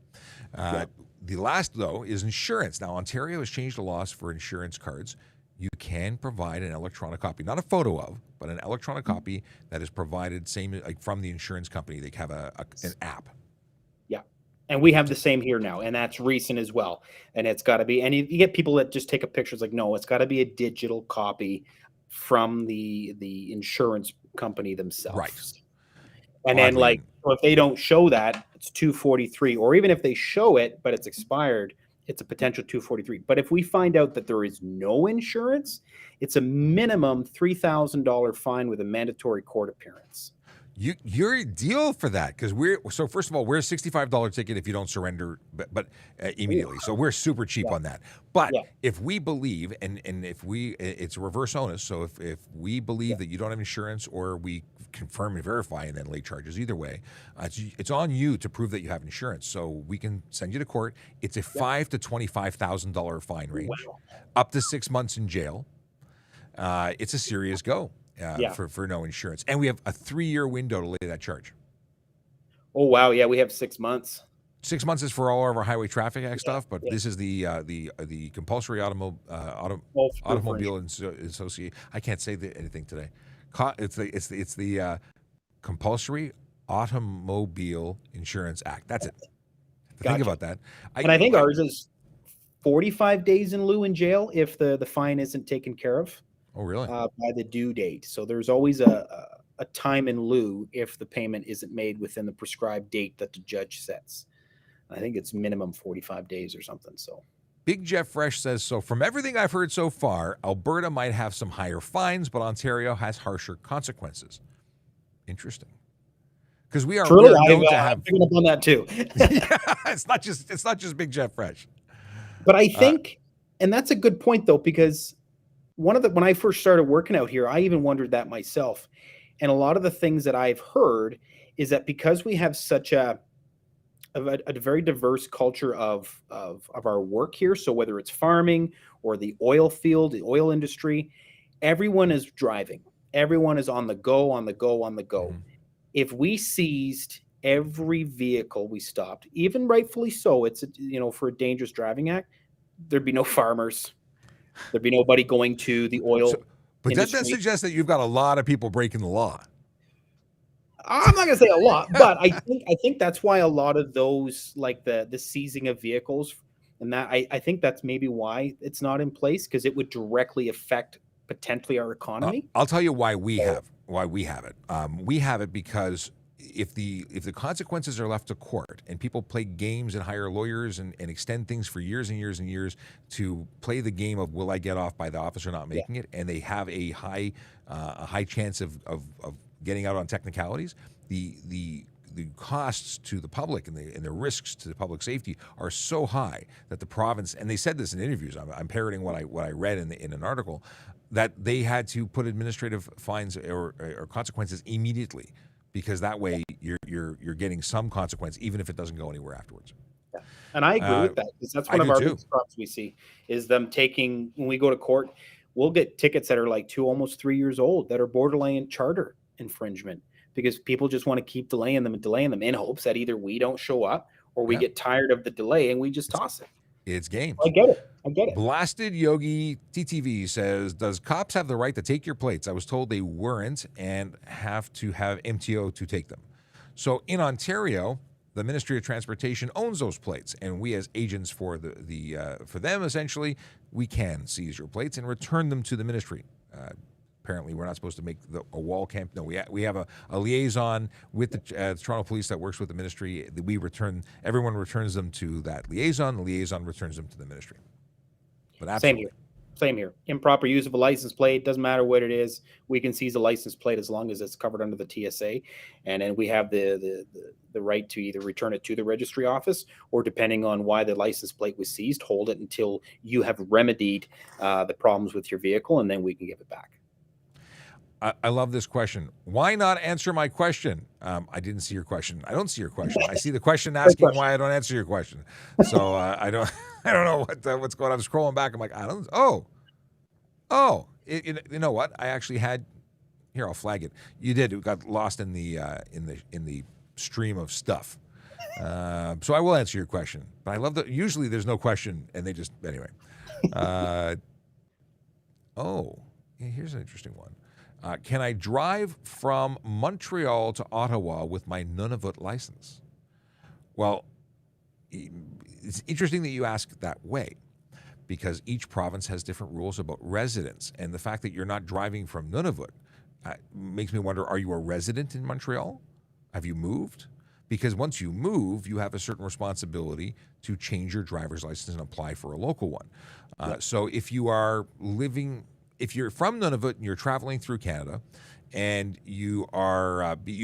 The last, though, is insurance. Now, Ontario has changed the laws for insurance cards. You can provide an electronic copy, not a photo of, but an electronic copy that is provided from the insurance company. They have an app. Yeah, and we have the same here now, and that's recent as well. And it's got to be, and you get people that just take a picture. It's like, no, it's got to be a digital copy from the insurance company themselves. Right. And then, so if they don't show that, it's $243. Or even if they show it, but it's expired, it's a potential $243. But if we find out that there is no insurance, it's a minimum $3,000 fine with a mandatory court appearance. You're a deal for that, because so first of all, we're a $65 ticket if you don't surrender, but immediately. So we're super cheap on that. But if we believe, and if it's reverse onus. So if we believe that you don't have insurance, or we confirm and verify and then late charges, either way, it's on you to prove that you have insurance. So we can send you to court. It's a $5,000 to $25,000 fine range, up to 6 months in jail. It's a serious go. For no insurance. And we have a 3-year window to lay that charge. Oh, wow. Yeah, we have 6 months. 6 months is for all of our Highway Traffic Act stuff, but yeah. this is the compulsory All through automobile association. I can't say anything today. It's the compulsory automobile insurance act. That's it. Think about that. And I think ours is 45 days in lieu in jail if the fine isn't taken care of. Oh, really? By the due date. So there's always a time in lieu if the payment isn't made within the prescribed date that the judge sets. I think it's minimum 45 days or something. So Big Jeff Fresh says, so from everything I've heard so far, Alberta might have some higher fines, but Ontario has harsher consequences. Interesting. Because we are known to have. I'm picking up on that too. Yeah, it's not just Big Jeff Fresh. But I think, and that's a good point though, because when I first started working out here, I even wondered that myself. And a lot of the things that I've heard is that because we have such a very diverse culture of our work here, so whether it's farming or the oil field, the oil industry, everyone is driving. Everyone is on the go. Mm-hmm. If we seized every vehicle we stopped, even rightfully so, it's for a dangerous driving act, there'd be no farmers. There'd be nobody going to the oil. But does that suggest that you've got a lot of people breaking the law? I'm not going to say a lot, but I think that's why a lot of those, like the seizing of vehicles, and that I think that's maybe why it's not in place, because it would directly affect potentially our economy. I'll tell you why we have it. We have it because if the consequences are left to court and people play games and hire lawyers and extend things for years and years and years to play the game of will I get off by the officer not making it, and they have a high chance of getting out on technicalities, the costs to the public and the risks to the public safety are so high that the province, and they said this in interviews, I'm parroting what I read in an article, that they had to put administrative fines or consequences immediately, because that way you're getting some consequence even if it doesn't go anywhere afterwards. Yeah. And I agree with that, because that's one of our biggest problems we see is them taking, when we go to court, we'll get tickets that are like almost 3 years old that are borderline charter infringement, because people just want to keep delaying them in hopes that either we don't show up or we get tired of the delay and we just toss it. It's games. I get it. Blasted Yogi TTV says, does cops have the right to take your plates? I was told they weren't and have to have MTO to take them. So in Ontario, the Ministry of Transportation owns those plates, and we as agents for for them, essentially, we can seize your plates and return them to the ministry. Apparently, we're not supposed to make a wall camp. No, we have a liaison with the Toronto Police that works with the ministry. Everyone returns them to that liaison. The liaison returns them to the ministry. But absolutely. Same here. Improper use of a license plate, doesn't matter what it is. We can seize a license plate as long as it's covered under the TSA, and then we have the right to either return it to the registry office, or depending on why the license plate was seized, hold it until you have remedied the problems with your vehicle, and then we can give it back. I love this question. Why not answer my question? I didn't see your question. I don't see your question. I see the question asking why I don't answer your question. So I don't know what's going on. I'm scrolling back. I'm like, you know what? I actually had. Here, I'll flag it. You did. It got lost in the stream of stuff. So I will answer your question. But I love that. Usually there's no question, and they just anyway. Here's an interesting one. Can I drive from Montreal to Ottawa with my Nunavut license? Well, it's interesting that you ask that way, because each province has different rules about residence. And the fact that you're not driving from Nunavut makes me wonder, are you a resident in Montreal? Have you moved? Because once you move, you have a certain responsibility to change your driver's license and apply for a local one. So if you are if you're from Nunavut and you're traveling through Canada and you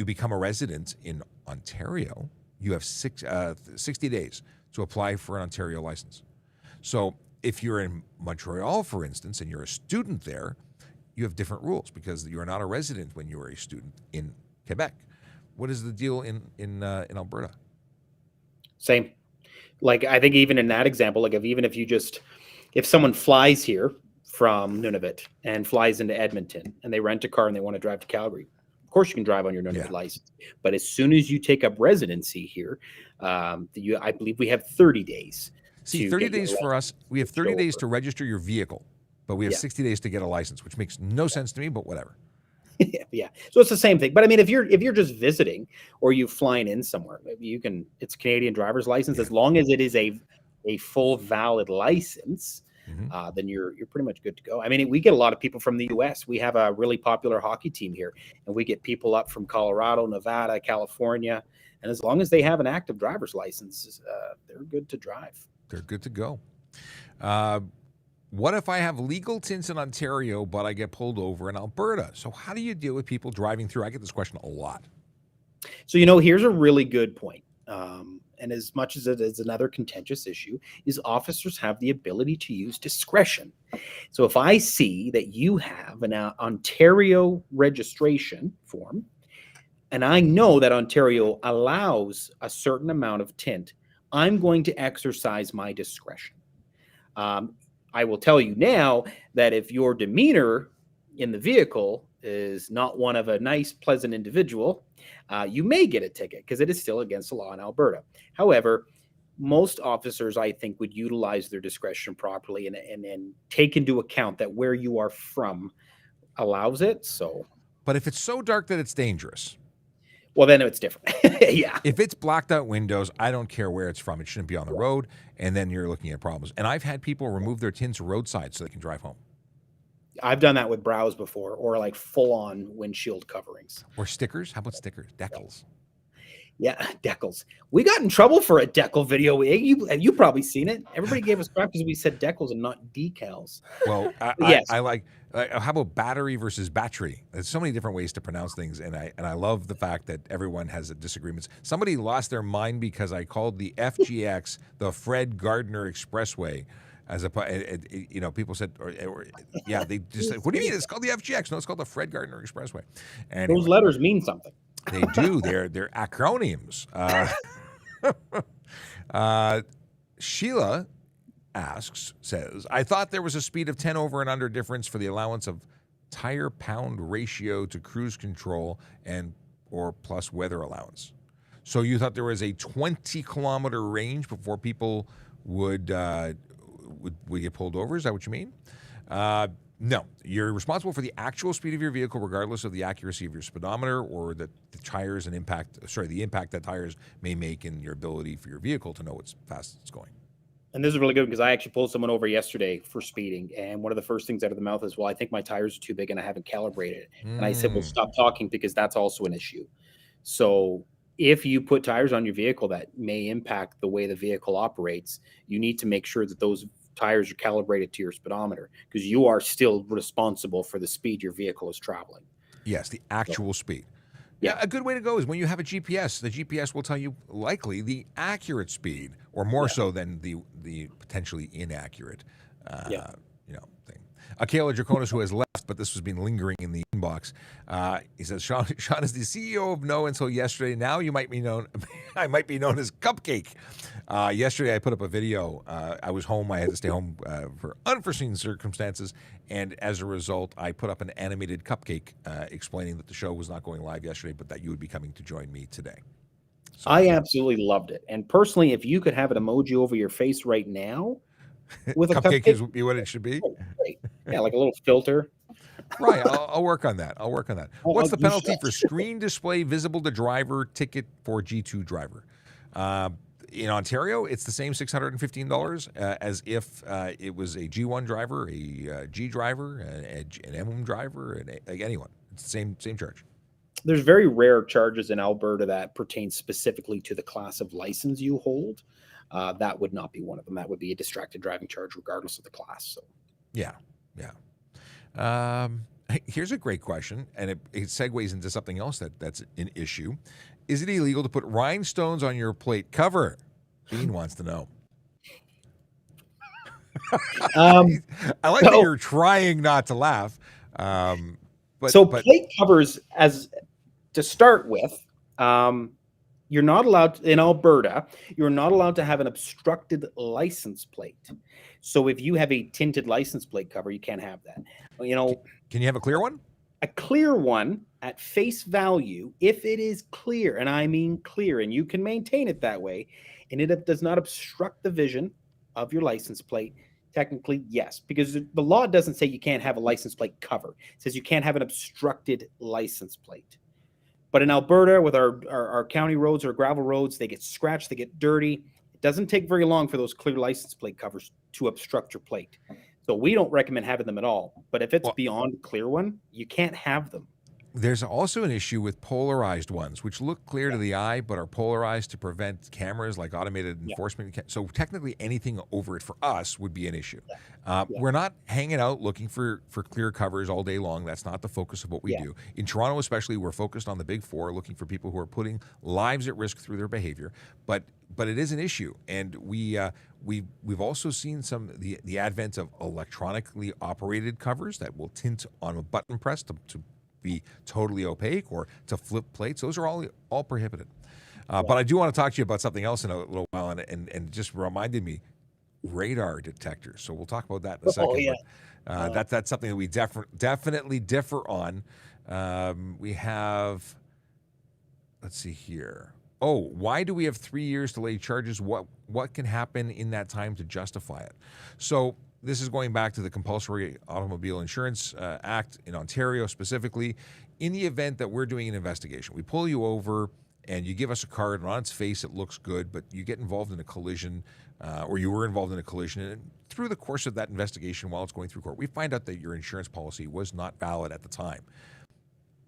become a resident in Ontario, you have 60 days to apply for an Ontario license. So if you're in Montreal, for instance, and you're a student there, you have different rules because you're not a resident when you're a student in Quebec. What is the deal in Alberta? Same. Like, I think even in that example, like if someone flies here from Nunavut and flies into Edmonton and they rent a car and they want to drive to Calgary, course, you can drive on your Nunavut license, but as soon as you take up residency here, I believe we have 30 days. See, 30 days for us. We have 30 days to register your vehicle, but we have 60 days to get a license, which makes no sense to me, but whatever. Yeah. So it's the same thing. But I mean, if you're just visiting or you flying in somewhere, maybe you can, it's Canadian driver's license. As long as it is a full valid license, then you're pretty much good to go. I mean, we get a lot of people from the US. We have a really popular hockey team here, and we get people up from Colorado, Nevada, California. And as long as they have an active driver's license, they're good to drive. They're good to go. What if I have legal tints in Ontario, but I get pulled over in Alberta? So how do you deal with people driving through? I get this question a lot. So, here's a really good point. And as much as it is another contentious issue, is officers have the ability to use discretion. So if I see that you have an Ontario registration form, and I know that Ontario allows a certain amount of tint, I'm going to exercise my discretion. I will tell you now that if your demeanor in the vehicle is not one of a nice, pleasant individual, you may get a ticket because it is still against the law in Alberta. However, most officers, I think, would utilize their discretion properly and take into account that where you are from allows it. So, but if it's so dark that it's dangerous, well, then it's different. Yeah. If it's blacked out windows, I don't care where it's from. It shouldn't be on the road, and then you're looking at problems. And I've had people remove their tints roadside so they can drive home. I've done that with brows before, or like full-on windshield coverings. Or stickers? How about stickers? Decals. Yeah, decals. We got in trouble for a decal video. You probably seen it. Everybody gave us crap because we said decals and not decals. Well, yes. I like. How about battery versus battery? There's so many different ways to pronounce things, and I love the fact that everyone has disagreements. Somebody lost their mind because I called the FGX the Fred Gardner Expressway. As people said, they just said, "What do you mean? It's called the FGX." No, it's called the Fred Gardner Expressway. Anyway, those letters mean something. They do. They're acronyms. Sheila says, I thought there was a speed of 10 over and under difference for the allowance of tire pound ratio to cruise control or plus weather allowance. So you thought there was a 20-kilometer range before people would get pulled over? Is that what you mean? No. You're responsible for the actual speed of your vehicle, regardless of the accuracy of your speedometer or the tires and the impact that tires may make in your ability for your vehicle to know how fast it's going. And this is really good because I actually pulled someone over yesterday for speeding. And one of the first things out of the mouth is, well, I think my tires are too big and I haven't calibrated it. And I said, well, stop talking because that's also an issue. So if you put tires on your vehicle that may impact the way the vehicle operates, you need to make sure that those tires are calibrated to your speedometer because you are still responsible for the speed your vehicle is traveling. Yes, the actual speed. Yeah, a good way to go is when you have a GPS. The GPS will tell you likely the accurate speed, or more so than the potentially inaccurate, thing. Akela Draconis, who has left, but this has been lingering in the inbox. He says, Sean is the CEO of No until yesterday. Now I might be known as Cupcake. Yesterday I put up a video. I was home. I had to stay home for unforeseen circumstances. And as a result, I put up an animated cupcake explaining that the show was not going live yesterday, but that you would be coming to join me today. So, I absolutely loved it. And personally, if you could have an emoji over your face right now with a cupcake would be what it should be. Great. Yeah, like a little filter. Right. I'll work on that. What's the penalty for screen display visible to driver ticket for G2 driver? In Ontario, it's the same $615 as if it was a G1 driver, a G driver, an M1 driver, like anyone. It's the same charge. There's very rare charges in Alberta that pertain specifically to the class of license you hold. That would not be one of them. That would be a distracted driving charge regardless of the class. So, yeah. Here's a great question, and it segues into something else that's an issue. Is it illegal to put rhinestones on your plate cover? Bean wants to know. I like that you're trying not to laugh. But plate covers, as to start with, you're not allowed in Alberta. You're not allowed to have an obstructed license plate. So if you have a tinted license plate cover, you can't have that. Can you have a clear one? A clear one at face value, if it is clear, and I mean clear, and you can maintain it that way, and it does not obstruct the vision of your license plate, technically, yes, because the law doesn't say you can't have a license plate cover. It says you can't have an obstructed license plate. But in Alberta, with our county roads or gravel roads, they get scratched, they get dirty. It doesn't take very long for those clear license plate covers to obstruct your plate. So we don't recommend having them at all. But if it's beyond clear one, you can't have them. There's also an issue with polarized ones, which look clear to the eye, but are polarized to prevent cameras like automated enforcement. So technically anything over it for us would be an issue. We're not hanging out looking for clear covers all day long. That's not the focus of what we do. In Toronto especially, we're focused on the big four, looking for people who are putting lives at risk through their behavior. But it is an issue. And we've also seen the advent of electronically operated covers that will tint on a button press to be totally opaque or to flip plates. Those are all prohibited. But I do want to talk to you about something else in a little while, and just reminded me, radar detectors. So we'll talk about that in a second. Oh, yeah. But, that's something that we definitely differ on. We have, let's see here. Oh, why do we have 3 years to lay charges? What can happen in that time to justify it? So this is going back to the Compulsory Automobile Insurance Act in Ontario specifically. In the event that we're doing an investigation, we pull you over and you give us a card, and on its face it looks good, but you get involved in a collision, or you were involved in a collision, and through the course of that investigation while it's going through court, we find out that your insurance policy was not valid at the time.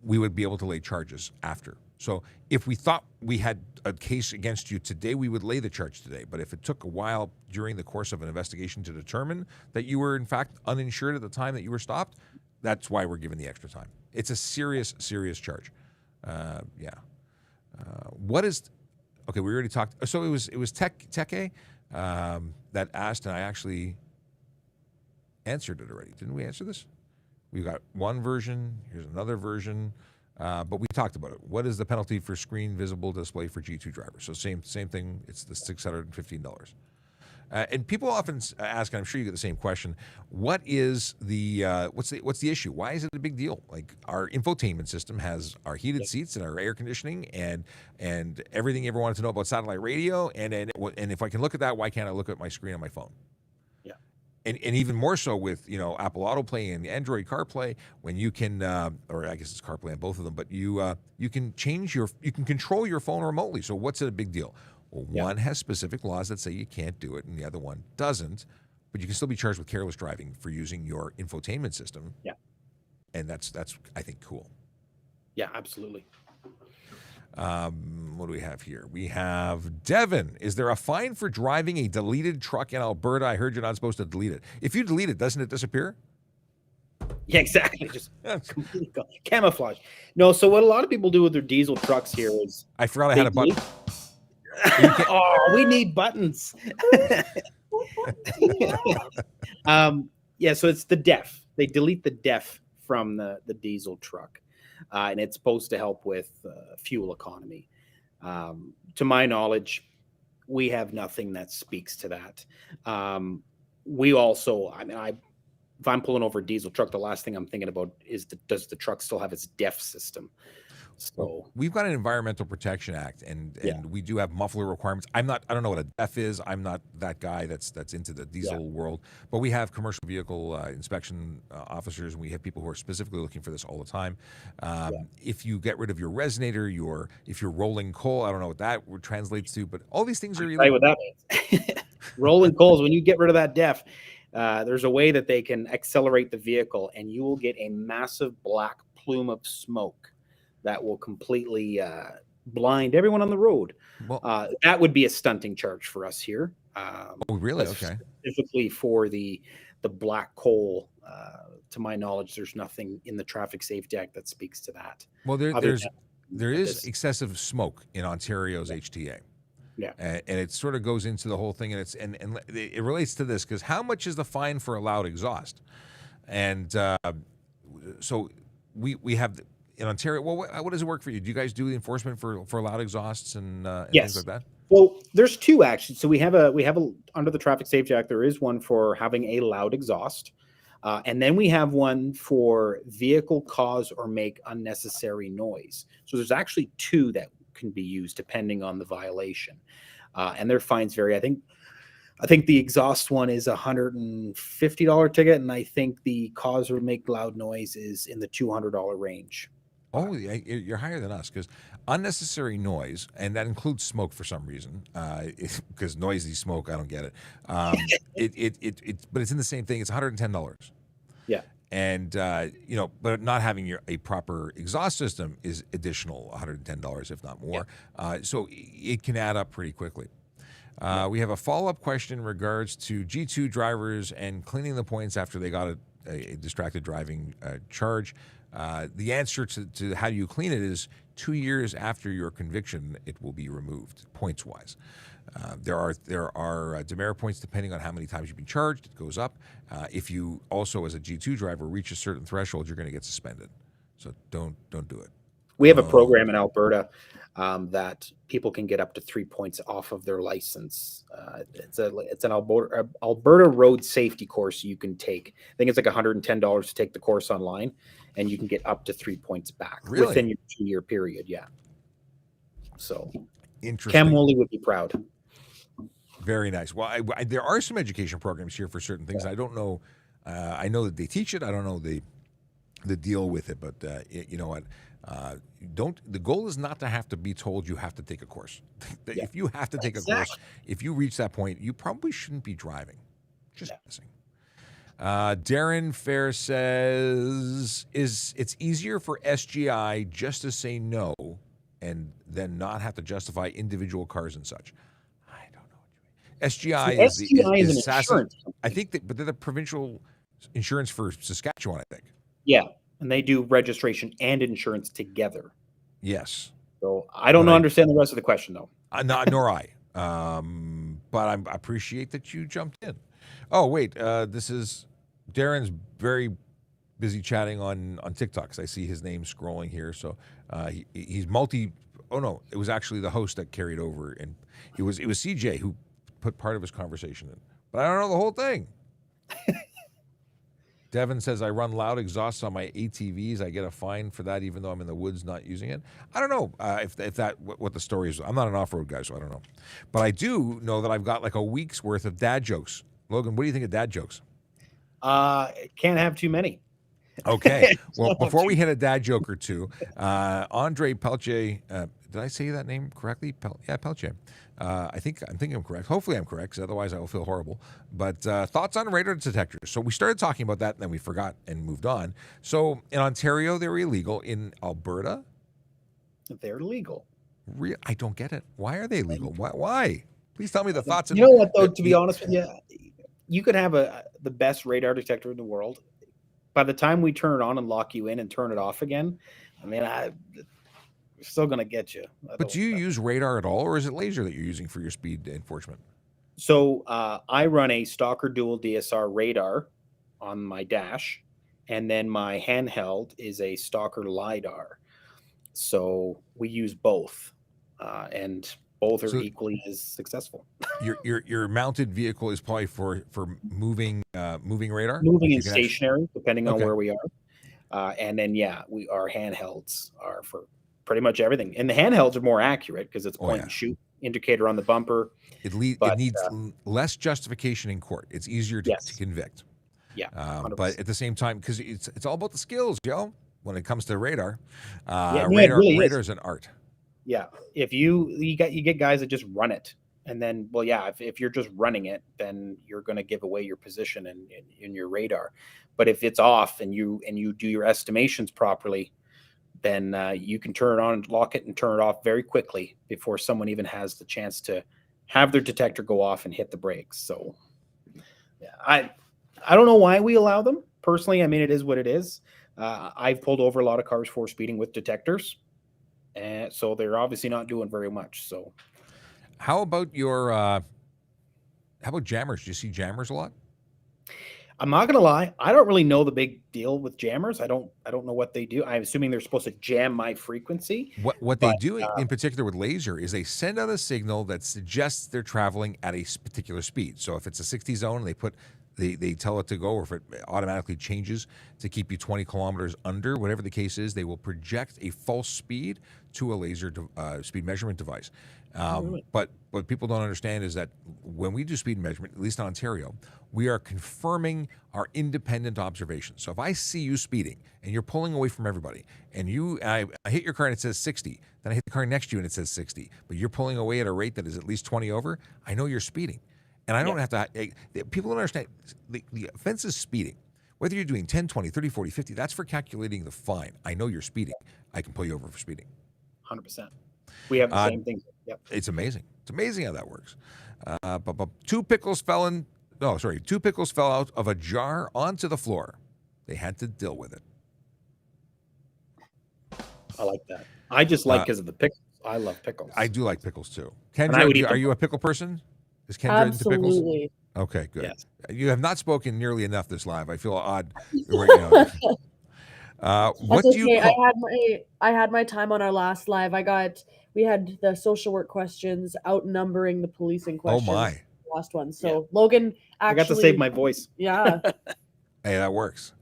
We would be able to lay charges after. So if we thought we had a case against you today, we would lay the charge today. But if it took a while during the course of an investigation to determine that you were in fact uninsured at the time that you were stopped, that's why we're given the extra time. It's a serious charge. What is? Okay, we already talked. So it was Teke that asked, and I actually answered it already. Didn't we answer this? We got one version. Here's another version. But we talked about it. What is the penalty for screen visible display for G2 drivers? So same thing. It's the $615. And people often ask, and I'm sure you get the same question: what is what's the issue? Why is it a big deal? Like, our infotainment system has our heated seats and our air conditioning and everything you ever wanted to know about satellite radio. And if I can look at that, why can't I look at my screen on my phone? And even more so with Apple AutoPlay and Android CarPlay, when you can, or I guess it's CarPlay on both of them, but you can control your phone remotely. So what's it a big deal? Well, one has specific laws that say you can't do it, and the other one doesn't. But you can still be charged with careless driving for using your infotainment system. Yeah, and that's I think cool. Yeah, absolutely. What do we have here? We have Devin. Is there a fine for driving a deleted truck in Alberta? I heard you're not supposed to delete it. If you delete it, doesn't it disappear? Yeah, exactly. Just completely camouflage. No, so what a lot of people do with their diesel trucks here is... I forgot I had a button. Oh, we need buttons. So it's the DEF. They delete the DEF from the diesel truck. And it's supposed to help with fuel economy. To my knowledge, we have nothing that speaks to that. We also, if I'm pulling over a diesel truck, the last thing I'm thinking about is does the truck still have its DEF system? So we've got an Environmental Protection Act, and we do have muffler requirements. I don't know what a DEF is. I'm not that guy that's into the diesel world, but we have commercial vehicle inspection officers, and we have people who are specifically looking for this all the time. If you get rid of your resonator, if you're rolling coal, I don't know what that translates to, but all these things are illegal. What that means. Rolling coals, when you get rid of that DEF, there's a way that they can accelerate the vehicle, and you will get a massive black plume of smoke that will completely blind everyone on the road. Well, that would be a stunting charge for us here. Oh, really? Okay. Specifically for the black coal, to my knowledge, there's nothing in the Traffic Safety Act that speaks to that. Well, there is excessive smoke in Ontario's HTA. Yeah, and it sort of goes into the whole thing, and it relates to this, because how much is the fine for a loud exhaust? And so we have. In Ontario, well, what does it work for you? Do you guys do the enforcement for loud exhausts and things like that? Well, there's two actually. So we have a under the Traffic Safety Act, there is one for having a loud exhaust. And then we have one for vehicle cause or make unnecessary noise. So there's actually two that can be used depending on the violation. And their fines vary. I think the exhaust one is $150 ticket, and I think the cause or make loud noise is in the $200 range. Oh, you're higher than us, because unnecessary noise, and that includes smoke for some reason, because noisy smoke, I don't get it. But it's in the same thing. It's $110. Yeah. And but not having a proper exhaust system is additional $110, if not more. So it can add up pretty quickly. We have a follow-up question in regards to G2 drivers and cleaning the points after they got a distracted driving charge. The answer to how you clean it is 2 years after your conviction, it will be removed, points-wise. There are demerit points depending on how many times you've been charged. It goes up. If you also, as a G2 driver, reach a certain threshold, you're going to get suspended. So don't do it. We have a program in Alberta that people can get up to 3 points off of their license. It's an Alberta road safety course you can take. I think it's like $110 to take the course online, and you can get up to 3 points back within your 2-year period. Yeah. So interesting. Cam Woolley would be proud. Very nice. Well, there are some education programs here for certain things. Yeah. I don't know. I know that they teach it. I don't know the deal with it, but you know what? The goal is not to have to be told you have to take a course. Yeah. If you have to take a course, if you reach that point, you probably shouldn't be driving. Just guessing. Darren Fair says, it's easier for SGI just to say no and then not have to justify individual cars and such. I don't know what you mean. SGI is an insurance. I think but they're the provincial insurance for Saskatchewan, I think. Yeah. And they do registration and insurance together. Yes. So I don't understand the rest of the question, though. Nor I. But I appreciate that you jumped in. Oh, wait. This is Darren's very busy chatting on TikTok, because I see his name scrolling here. So he's multi. Oh, no. It was actually the host that carried over. And it was CJ who put part of his conversation in. But I don't know the whole thing. Devin says, I run loud exhausts on my ATVs. I get a fine for that, even though I'm in the woods not using it. I don't know what the story is. I'm not an off-road guy, so I don't know. But I do know that I've got like a week's worth of dad jokes. Logan, what do you think of dad jokes? Can't have too many. Okay. Well, before we hit a dad joke or two, Andre Pelche, did I say that name correctly? Yeah, Pelche. I think I'm correct. Hopefully I'm correct, because otherwise I will feel horrible. But thoughts on radar detectors. So we started talking about that, and then we forgot and moved on. So in Ontario, they're illegal. In Alberta? They're legal. I don't get it. Why are they illegal? Why? Please tell me the thoughts. You know what, though, to be honest with you, you could have the best radar detector in the world. By the time we turn it on and lock you in and turn it off again, I mean, we're still going to get you. But do you use radar at all, or is it laser that you're using for your speed enforcement? So I run a Stalker Dual DSR radar on my dash, and then my handheld is a Stalker LiDAR. So we use both, and both are equally as successful. Your mounted vehicle is probably for moving radar, moving and stationary, depending on where we are. And then our handhelds are for pretty much everything. And the handhelds are more accurate because it's point and shoot indicator on the bumper. It needs less justification in court. It's easier to convict. Yeah, but at the same time, because it's all about the skills, Joe. When it comes to radar, radar is an art. Yeah, if you get guys that just run it, and then if you're just running it, then you're going to give away your position in your radar. But if it's off and you do your estimations properly, then you can turn it on, lock it, and turn it off very quickly before someone even has the chance to have their detector go off and hit the brakes. So, I don't know why we allow them personally. I mean, it is what it is. I've pulled over a lot of cars for speeding with detectors. And so they're obviously not doing very much. So, how about how about jammers? Do you see jammers a lot? I'm not gonna lie, I don't really know the big deal with jammers. I don't know what they do. I'm assuming they're supposed to jam my frequency. What they do in particular with laser is they send out a signal that suggests they're traveling at a particular speed. So if it's a 60 zone, they put They tell it to go, or if it automatically changes to keep you 20 kilometers under, whatever the case is, they will project a false speed to a laser speed measurement device. But what people don't understand is that when we do speed measurement, at least in Ontario, we are confirming our independent observations. So if I see you speeding and you're pulling away from everybody, and I hit your car and it says 60, then I hit the car next to you and it says 60, but you're pulling away at a rate that is at least 20 over, I know you're speeding. And I don't have to, people don't understand, the offense is speeding. Whether you're doing 10, 20, 30, 40, 50, that's for calculating the fine. I know you're speeding. I can pull you over for speeding. 100%. We have the same thing. Yep. It's amazing. It's amazing how that works. But two pickles fell out of a jar onto the floor. They had to deal with it. I like that. I just like because of the pickles. I love pickles. I do like pickles too. Kendra, are you a pickle person? Is Kendra into pickles? Absolutely. Okay, good. Yes. You have not spoken nearly enough this live. I feel odd right now. What That's do you okay. call? I had my time on our last live. We had the social work questions outnumbering the policing questions. Oh my! Last one. So Logan actually. I got to save my voice. Yeah. Hey, that works.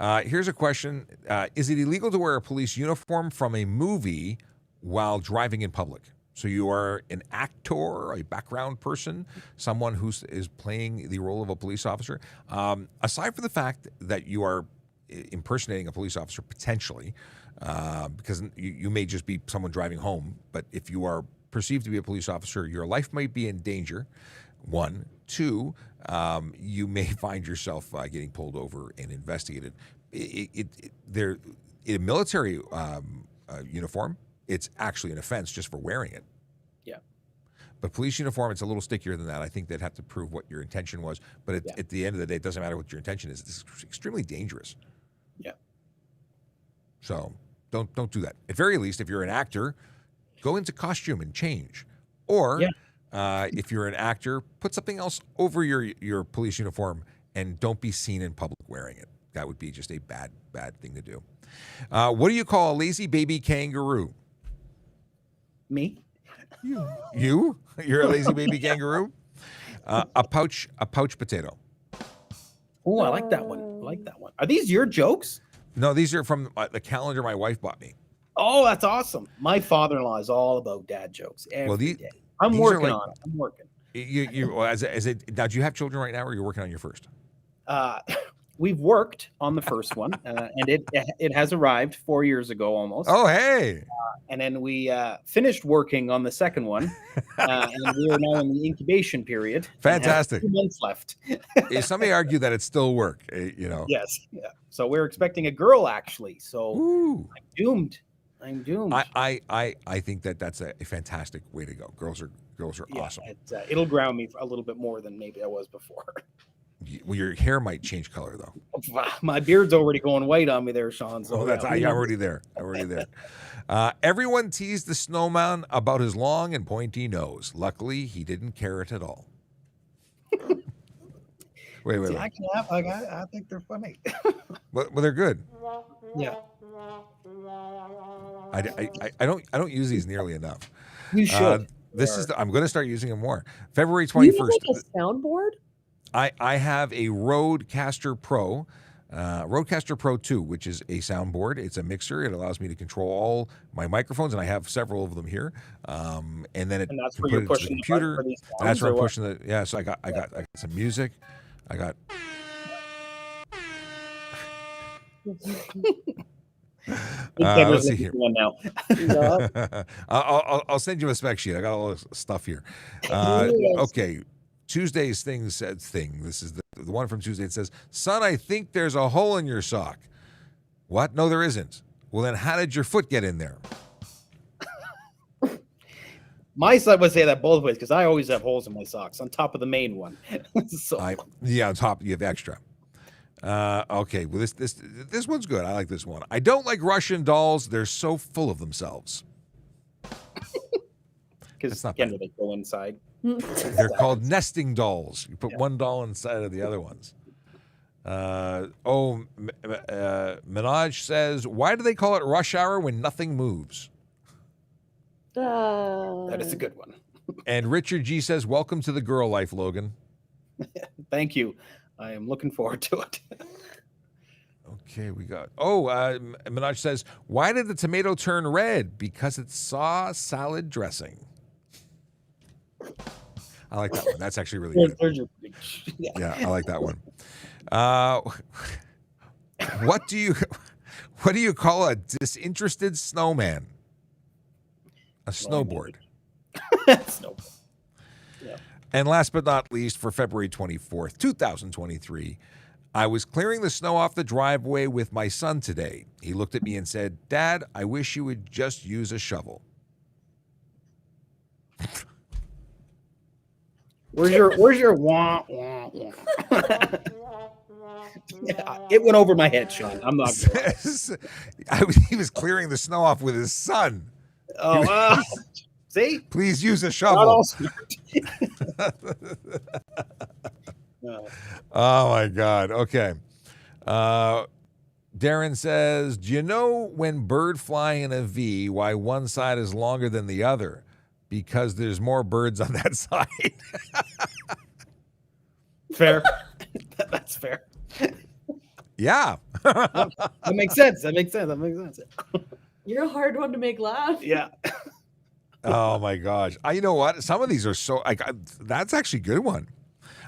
Here's a question: is it illegal to wear a police uniform from a movie while driving in public? So you are an actor, a background person, someone who is playing the role of a police officer. Aside from the fact that you are impersonating a police officer potentially, because you may just be someone driving home, but if you are perceived to be a police officer, your life might be in danger. One. Two, you may find yourself getting pulled over and investigated. In a military uniform, it's actually an offense just for wearing it. Yeah. But police uniform, it's a little stickier than that. I think they'd have to prove what your intention was. But at the end of the day, it doesn't matter what your intention is. It's extremely dangerous. Yeah. So don't do that. At very least, if you're an actor, go into costume and change. Or if you're an actor, put something else over your police uniform and don't be seen in public wearing it. That would be just a bad thing to do. What do you call a lazy baby kangaroo? Me? You're a lazy baby kangaroo? A pouch potato. Oh, I like that one. Are these your jokes? No, these are from the calendar my wife bought me. Oh, that's awesome. My father-in-law is all about dad jokes every day. I'm working on it. I'm working. Now, do you have children right now, or you're working on your first? We've worked on the first one, and it has arrived 4 years ago almost. Oh, hey! And then we finished working on the second one, and we are now in the incubation period. Fantastic. 2 months left. Some may argue that it's still work. You know. Yes. Yeah. So we're expecting a girl, actually. So Ooh. I'm doomed. I think that's a fantastic way to go. Girls are awesome. It'll ground me a little bit more than maybe I was before. Well, your hair might change color though. My beard's already going white on me there, Sean. So I'm already there. Everyone teased the snowman about his long and pointy nose. Luckily, he didn't care it at all. Wait. See, I think they're funny. Well, they're good. Yeah. I don't use these nearly enough. You should. I'm going to start using them more. February 21st. You have like a soundboard? I have a Rodecaster Pro, Rodecaster Pro 2, which is a soundboard. It's a mixer. It allows me to control all my microphones, and I have several of them here. And then that's where you're pushing the computer. That's where I'm pushing So I got some music. I got. Let's see here. Now. I'll send you a spec sheet. I got all this stuff here. Okay. Tuesday's thing said thing. This is the one from Tuesday. It says, "Son, I think there's a hole in your sock." What? No, there isn't. Well, then how did your foot get in there? My son would say that both ways because I always have holes in my socks on top of the main one. On top you have extra. Okay, well this one's good. I like this one. I don't like Russian dolls. They're so full of themselves. Because they go inside. They're called nesting dolls. You put one doll inside of the other ones. Minaj says, "Why do they call it rush hour when nothing moves?" That is a good one. And Richard G says, "Welcome to the girl life, Logan." Thank you. I am looking forward to it. Okay, we got. Minaj says, "Why did the tomato turn red? Because it saw salad dressing." I like that one. That's actually really good. There's your Yeah, I like that one. What do you call a disinterested snowman? A snowboard. Snowboard. Yeah. And last but not least, for February 24th, 2023, I was clearing the snow off the driveway with my son today. He looked at me and said, "Dad, I wish you would just use a shovel." Where's your wah wah wah? Yeah, it went over my head, Sean. I'm not. He was clearing the snow off with his son. Oh, see? Please use a Not shovel. all smart. No. Oh my God. Okay. Darren says, "Do you know when bird fly in a V, why one side is longer than the other? Because there's more birds on that side." Fair. That's fair. Yeah. That makes sense. That makes sense. You're a hard one to make laugh. Yeah. Oh my gosh. You know what? Some of these are so that's actually a good one.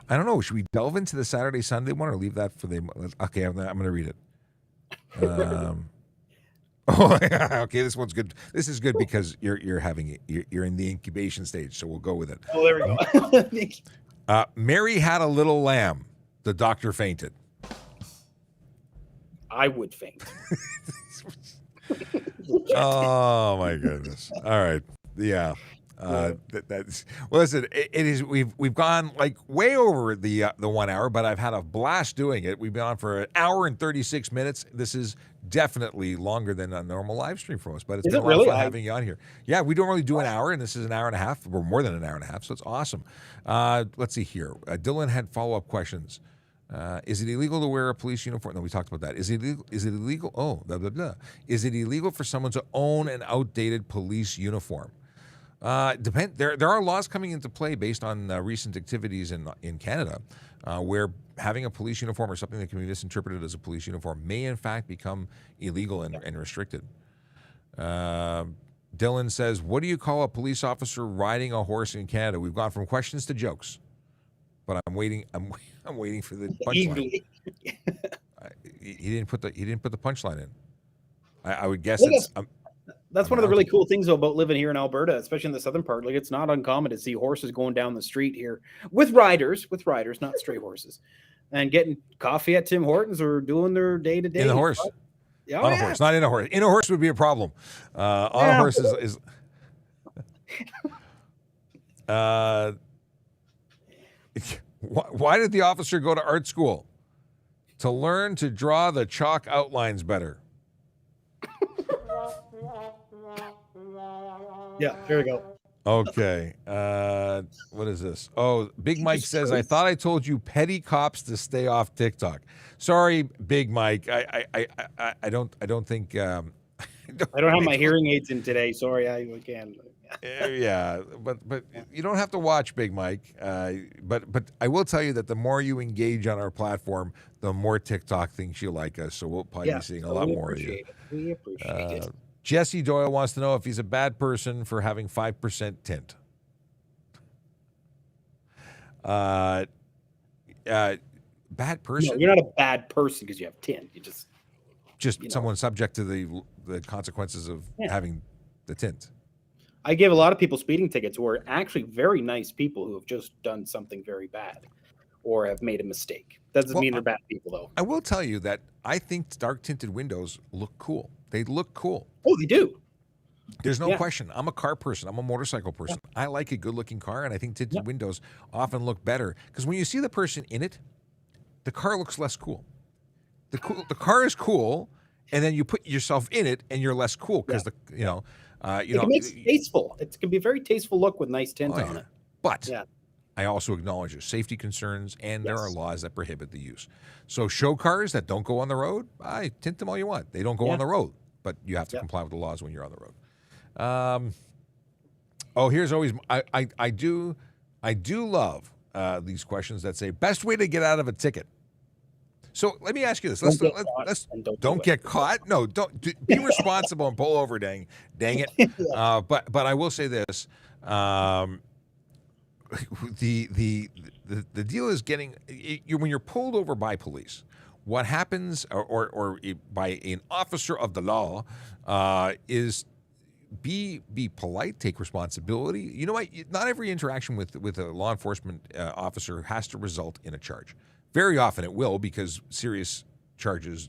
I don't know. Should we delve into the Saturday Sunday one or leave that for the? Okay, I'm going to read it. Oh, yeah, okay. This one's good. This is good because you're in the incubation stage, so we'll go with it. Oh, there we go. Mary had a little lamb. The doctor fainted. I would faint. Oh my goodness. All right. Yeah. That's well. Listen, it is. We've gone like way over the 1 hour, but I've had a blast doing it. We've been on for an hour and 36 minutes. This is definitely longer than a normal live stream for us, but it's been a lot of fun having you on here. Yeah, we don't really do an hour, and this is an hour and a half, or more than an hour and a half, so it's awesome. Let's see here. Dylan had follow-up questions. Is it illegal to wear a police uniform? No, we talked about that. Is it illegal? Oh, blah, blah, blah. Is it illegal for someone to own an outdated police uniform? There are laws coming into play based on recent activities in Canada, where having a police uniform or something that can be misinterpreted as a police uniform may in fact become illegal and restricted. Dylan says, "What do you call a police officer riding a horse in Canada?" We've gone from questions to jokes, but I'm waiting. I'm waiting for the punchline. He didn't put the punchline in. I would guess that's one of the really cool things about living here in Alberta, especially in the southern part. Like, it's not uncommon to see horses going down the street here with riders, not stray horses, and getting coffee at Tim Hortons or doing their day-to-day. In a horse. Yeah, on a horse, not in a horse. In a horse would be a problem. On a horse is why did the officer go to art school? To learn to draw the chalk outlines better. Yeah, there we go. Okay. What is this? Oh, Big Mike says, "I thought I told you petty cops to stay off TikTok." Sorry, Big Mike. I don't think I don't have my hearing aids in today. Sorry, I can't. Yeah, but you don't have to watch Big Mike. But I will tell you that the more you engage on our platform, the more TikTok thinks you like us. So we'll probably be seeing a lot more of you. We appreciate it. Jesse Doyle wants to know if he's a bad person for having 5% tint. Bad person? No, you're not a bad person because you have tint. You just someone subject to the consequences of having the tint. I give a lot of people speeding tickets who are actually very nice people who have just done something very bad or have made a mistake. Doesn't mean they're bad people, though. I will tell you that I think dark tinted windows look cool. They look cool. Oh, they do. There's no question. I'm a car person. I'm a motorcycle person. Yeah. I like a good-looking car, and I think tinted windows often look better because when you see the person in it, the car looks less cool. The car is cool, and then you put yourself in it, and you're less cool because it makes it tasteful. It can be a very tasteful look with nice tint on it. But I also acknowledge there's safety concerns, and there are laws that prohibit the use. So show cars that don't go on the road, I tint them all you want. They don't go on the road, but you have to comply with the laws when you're on the road. Here's always I do love these questions that say best way to get out of a ticket. So let me ask you this. Don't get Let's, caught let's and don't don't do it. get caught. No, be responsible and pull over. Dang it. But I will say this. The deal is when you're pulled over by police, what happens or by an officer of the law is be polite, take responsibility. You know what? Not every interaction with a law enforcement officer has to result in a charge. Very often it will, because serious offenses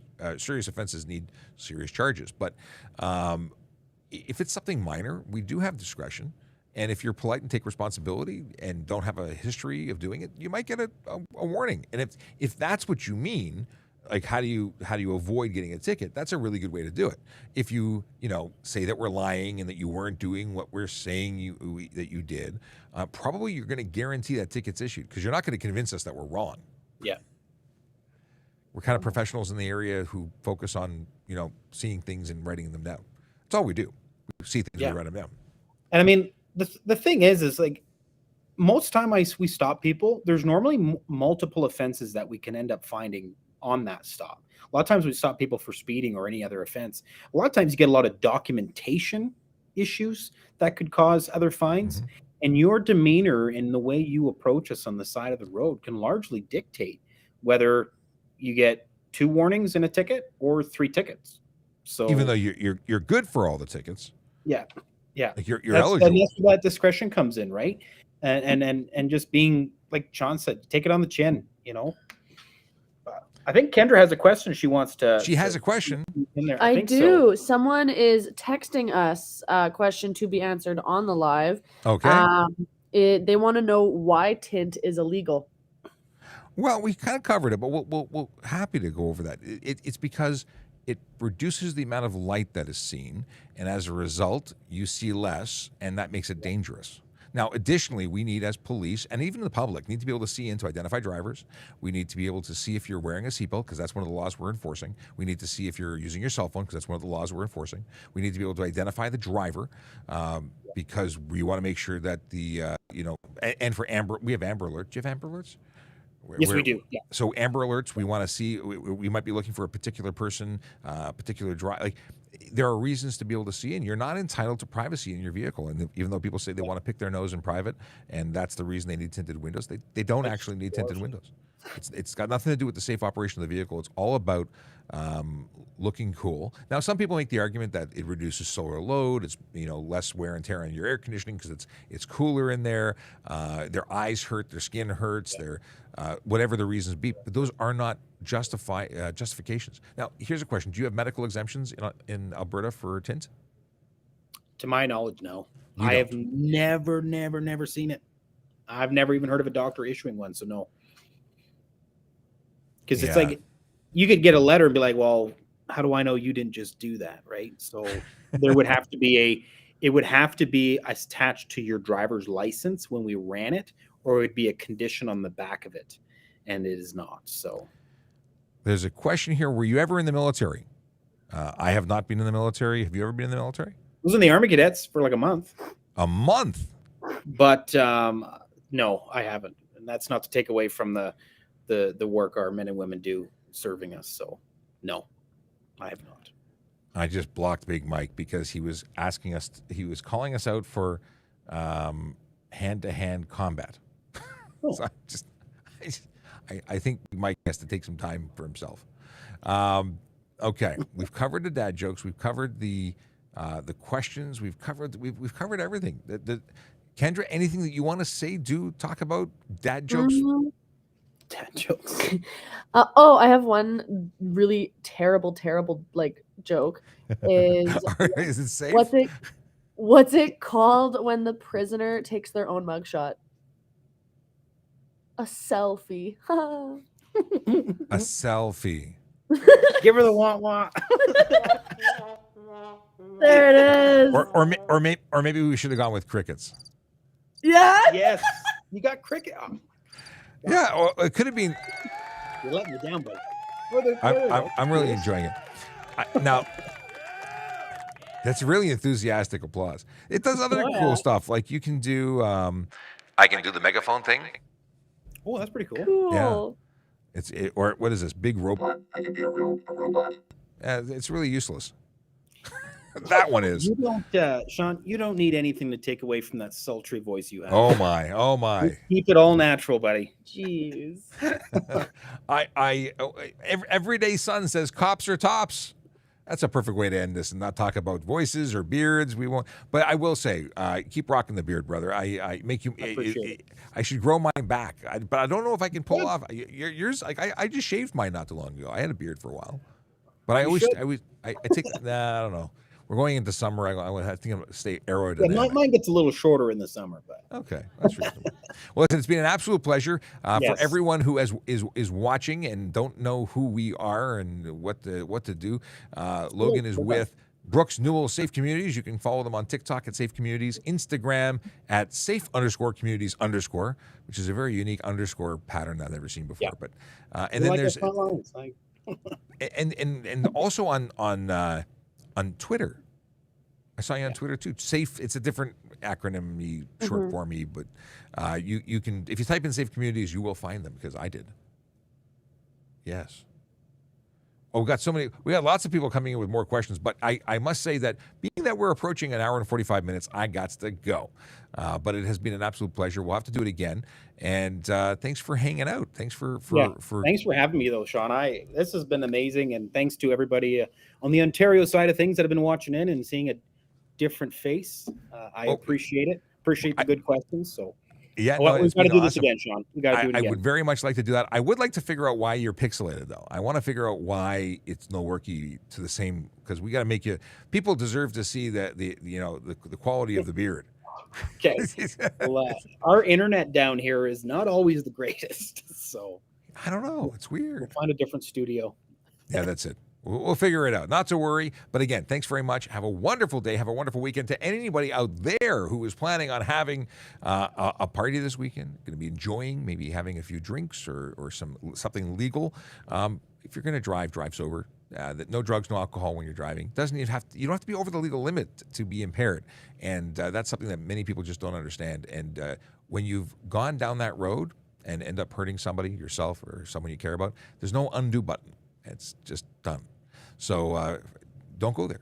need serious charges. But if it's something minor, we do have discretion. And if you're polite and take responsibility and don't have a history of doing it, you might get a warning. And if that's what you mean, like how do you avoid getting a ticket? That's a really good way to do it. If you say that we're lying and that you weren't doing what we're saying that you did, probably you're going to guarantee that ticket's issued, because you're not going to convince us that we're wrong. Yeah. We're kind of professionals in the area who focus on seeing things and writing them down. That's all we do. We see things, we write them down. And I mean, the thing is like most time we stop people, there's normally multiple offenses that we can end up finding on that stop. A lot of times we stop people for speeding or any other offense. A lot of times you get a lot of documentation issues that could cause other fines. Mm-hmm. And your demeanor and the way you approach us on the side of the road can largely dictate whether you get 2 warnings and a ticket or 3 tickets. So even though you're good for all the tickets. Yeah. Yeah. Like you're eligible. And that's where that discretion comes in, right? And just being, like John said, take it on the chin, I think Kendra has a question she wants to. She has a question. In there. I do. So. Someone is texting us a question to be answered on the live. Okay. They want to know why tint is illegal. Well, we kind of covered it, but we'll happy to go over that. It's because it reduces the amount of light that is seen, and as a result, you see less, and that makes it dangerous. Now, additionally, we need, as police and even the public, need to be able to see in to identify drivers. We need to be able to see if you're wearing a seatbelt, because that's one of the laws we're enforcing. We need to see if you're using your cell phone, because that's one of the laws we're enforcing. We need to be able to identify the driver, because we want to make sure that and for Amber, we have Amber Alerts. Do you have Amber Alerts? Yes, we do. Yeah. So Amber Alerts, we want to see. We might be looking for a particular person, particular drive. Like, there are reasons to be able to see, and you're not entitled to privacy in your vehicle. And even though people say they want to pick their nose in private, and that's the reason they need tinted windows, they don't actually need tinted windows. It's got nothing to do with the safe operation of the vehicle. It's all about looking cool. Now, some people make the argument that it reduces solar load. It's less wear and tear on your air conditioning because it's cooler in there. Their eyes hurt, their skin hurts, their whatever the reasons be. But those are not justifications. Now, here's a question: do you have medical exemptions in Alberta for tint? To my knowledge, no. I have never seen it. I've never even heard of a doctor issuing one, so no. Because it's like you could get a letter and be like, well, how do I know you didn't just do that, right? So there would have to be it would have to be attached to your driver's license when we ran it, or it would be a condition on the back of it, and it is not. So there's a question here: were you ever in the military? I have not been in the military. Have you ever been in the military? I was in the Army Cadets for like a month. A month? But no, I haven't. And that's not to take away from the work our men and women do serving us. So no, I have not. I just blocked Big Mike because he was asking us, he was calling us out for hand-to-hand combat. Oh. So I think Mike has to take some time for himself. Okay, we've covered the dad jokes. We've covered the questions. We've covered everything. Kendra, anything that you want to say, talk about dad jokes? Mm-hmm. Dad jokes. I have one really terrible joke. Is it safe? What's it called when the prisoner takes their own mugshot? A selfie. A selfie. Give her the wah-wah. There it is. Or maybe we should have gone with crickets. Yeah. Yes. You got cricket. Oh. Yeah, or it could have been. You're letting me down, buddy. I'm really enjoying it. Now, that's really enthusiastic applause. It does other cool stuff. Like you can do. I can do the megaphone thing. Oh, that's pretty cool. Cool. Or what is this big robot? I can be a robot. It's really useless. That one is. You don't, Sean. You don't need anything to take away from that sultry voice you have. Oh my! Keep it all natural, buddy. Jeez. Everyday Sun says cops are tops. That's a perfect way to end this and not talk about voices or beards. We won't. But I will say, keep rocking the beard, brother. I make you. I should grow mine back, but I don't know if I can pull off yours. Like I just shaved mine not too long ago. I had a beard for a while, but I take. Nah, I don't know. We're going into summer. I think I'm going to stay aerodynamic. Yeah, mine gets a little shorter in the summer, but okay, that's reasonable. Well, listen, it's been an absolute pleasure for everyone who is watching and don't know who we are and what to do. Logan is with Brooks Newell Safe Communities. You can follow them on TikTok at Safe Communities, Instagram at safe_communities_, which is a very unique underscore pattern that I've never seen before. Yeah. But and then there's and also on Twitter. I saw you on Twitter too. Safe, it's a different acronym, short formy, but you can, if you type in Safe Communities, you will find them because I did. Yes. Oh, we got lots of people coming in with more questions, but I must say that being that we're approaching an hour and 45 minutes, I got to go. But it has been an absolute pleasure. We'll have to do it again. And thanks for hanging out. Thanks for thanks for having me though, Sean. This has been amazing, and thanks to everybody on the Ontario side of things that have been watching in and seeing a different face. I appreciate it. Appreciate the good questions. So yeah, we've got to do this again, Sean. We got to do it again. I would very much like to do that. I would like to figure out why you're pixelated, though. I want to figure out why it's no worky to the same, because we got to make you. People deserve to see that the quality of the beard. Okay. Well, our internet down here is not always the greatest, so I don't know. It's weird. We'll find a different studio. Yeah, that's it. We'll figure it out. Not to worry. But again, thanks very much. Have a wonderful day. Have a wonderful weekend. To anybody out there who is planning on having a party this weekend, going to be enjoying, maybe having a few drinks or something legal. If you're going to drive sober. No drugs, no alcohol when you're driving. You don't have to be over the legal limit to be impaired. And that's something that many people just don't understand. And when you've gone down that road and end up hurting somebody, yourself or someone you care about, there's no undo button. It's just done. So don't go there.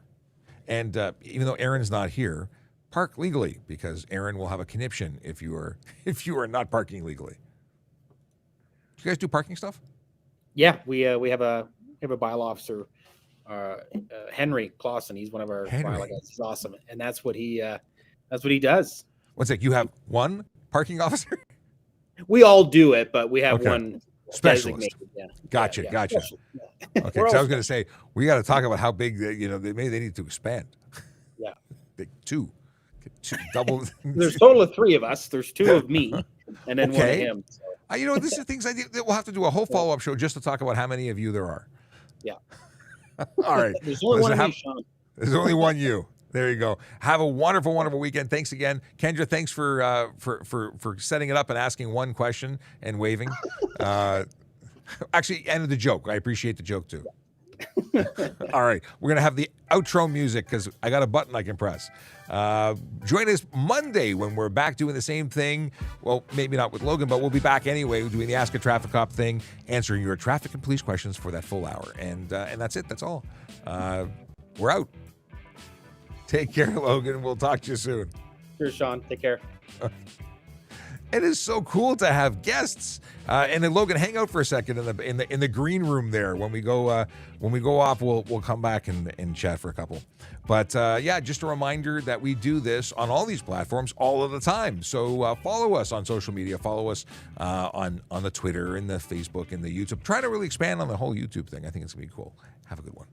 And even though Aaron's not here, park legally, because Aaron will have a conniption if you are not parking legally. Do you guys do parking stuff? Yeah, we have a bylaw officer, Henry Clausen. He's one of our bylaw guys. He's awesome, and that's what he does. One sec, you have one parking officer? We all do it, but we have one specialist. Yeah. Gotcha. Yeah. Okay, so I was going to say we got to talk about how big they need to expand. Yeah, two double. There's a total of 3 of us. There's 2 of me, and then 1 of him. So. This is things we'll have to do a whole follow-up show just to talk about how many of you there are. Yeah. All right. There's only one of me, Sean. There's only one you. There you go. Have a wonderful, wonderful weekend. Thanks again, Kendra. Thanks for setting it up and asking one question and waving. Actually, and the joke. I appreciate the joke too. All right, we're gonna have the outro music because I got a button I can press. Join us Monday when we're back doing the same thing. Well, maybe not with Logan, but we'll be back anyway. We're doing the Ask a Traffic Cop thing, answering your traffic and police questions for that full hour. And that's it. That's all. We're out. Take care, Logan. We'll talk to you soon. Cheers, Sean. Take care. It is so cool to have guests. And then Logan, hang out for a second in the green room there. When we go off, we'll come back and chat for a couple. But just a reminder that we do this on all these platforms all of the time. So follow us on social media. Follow us on the Twitter and the Facebook and the YouTube. Trying to really expand on the whole YouTube thing. I think it's gonna be cool. Have a good one.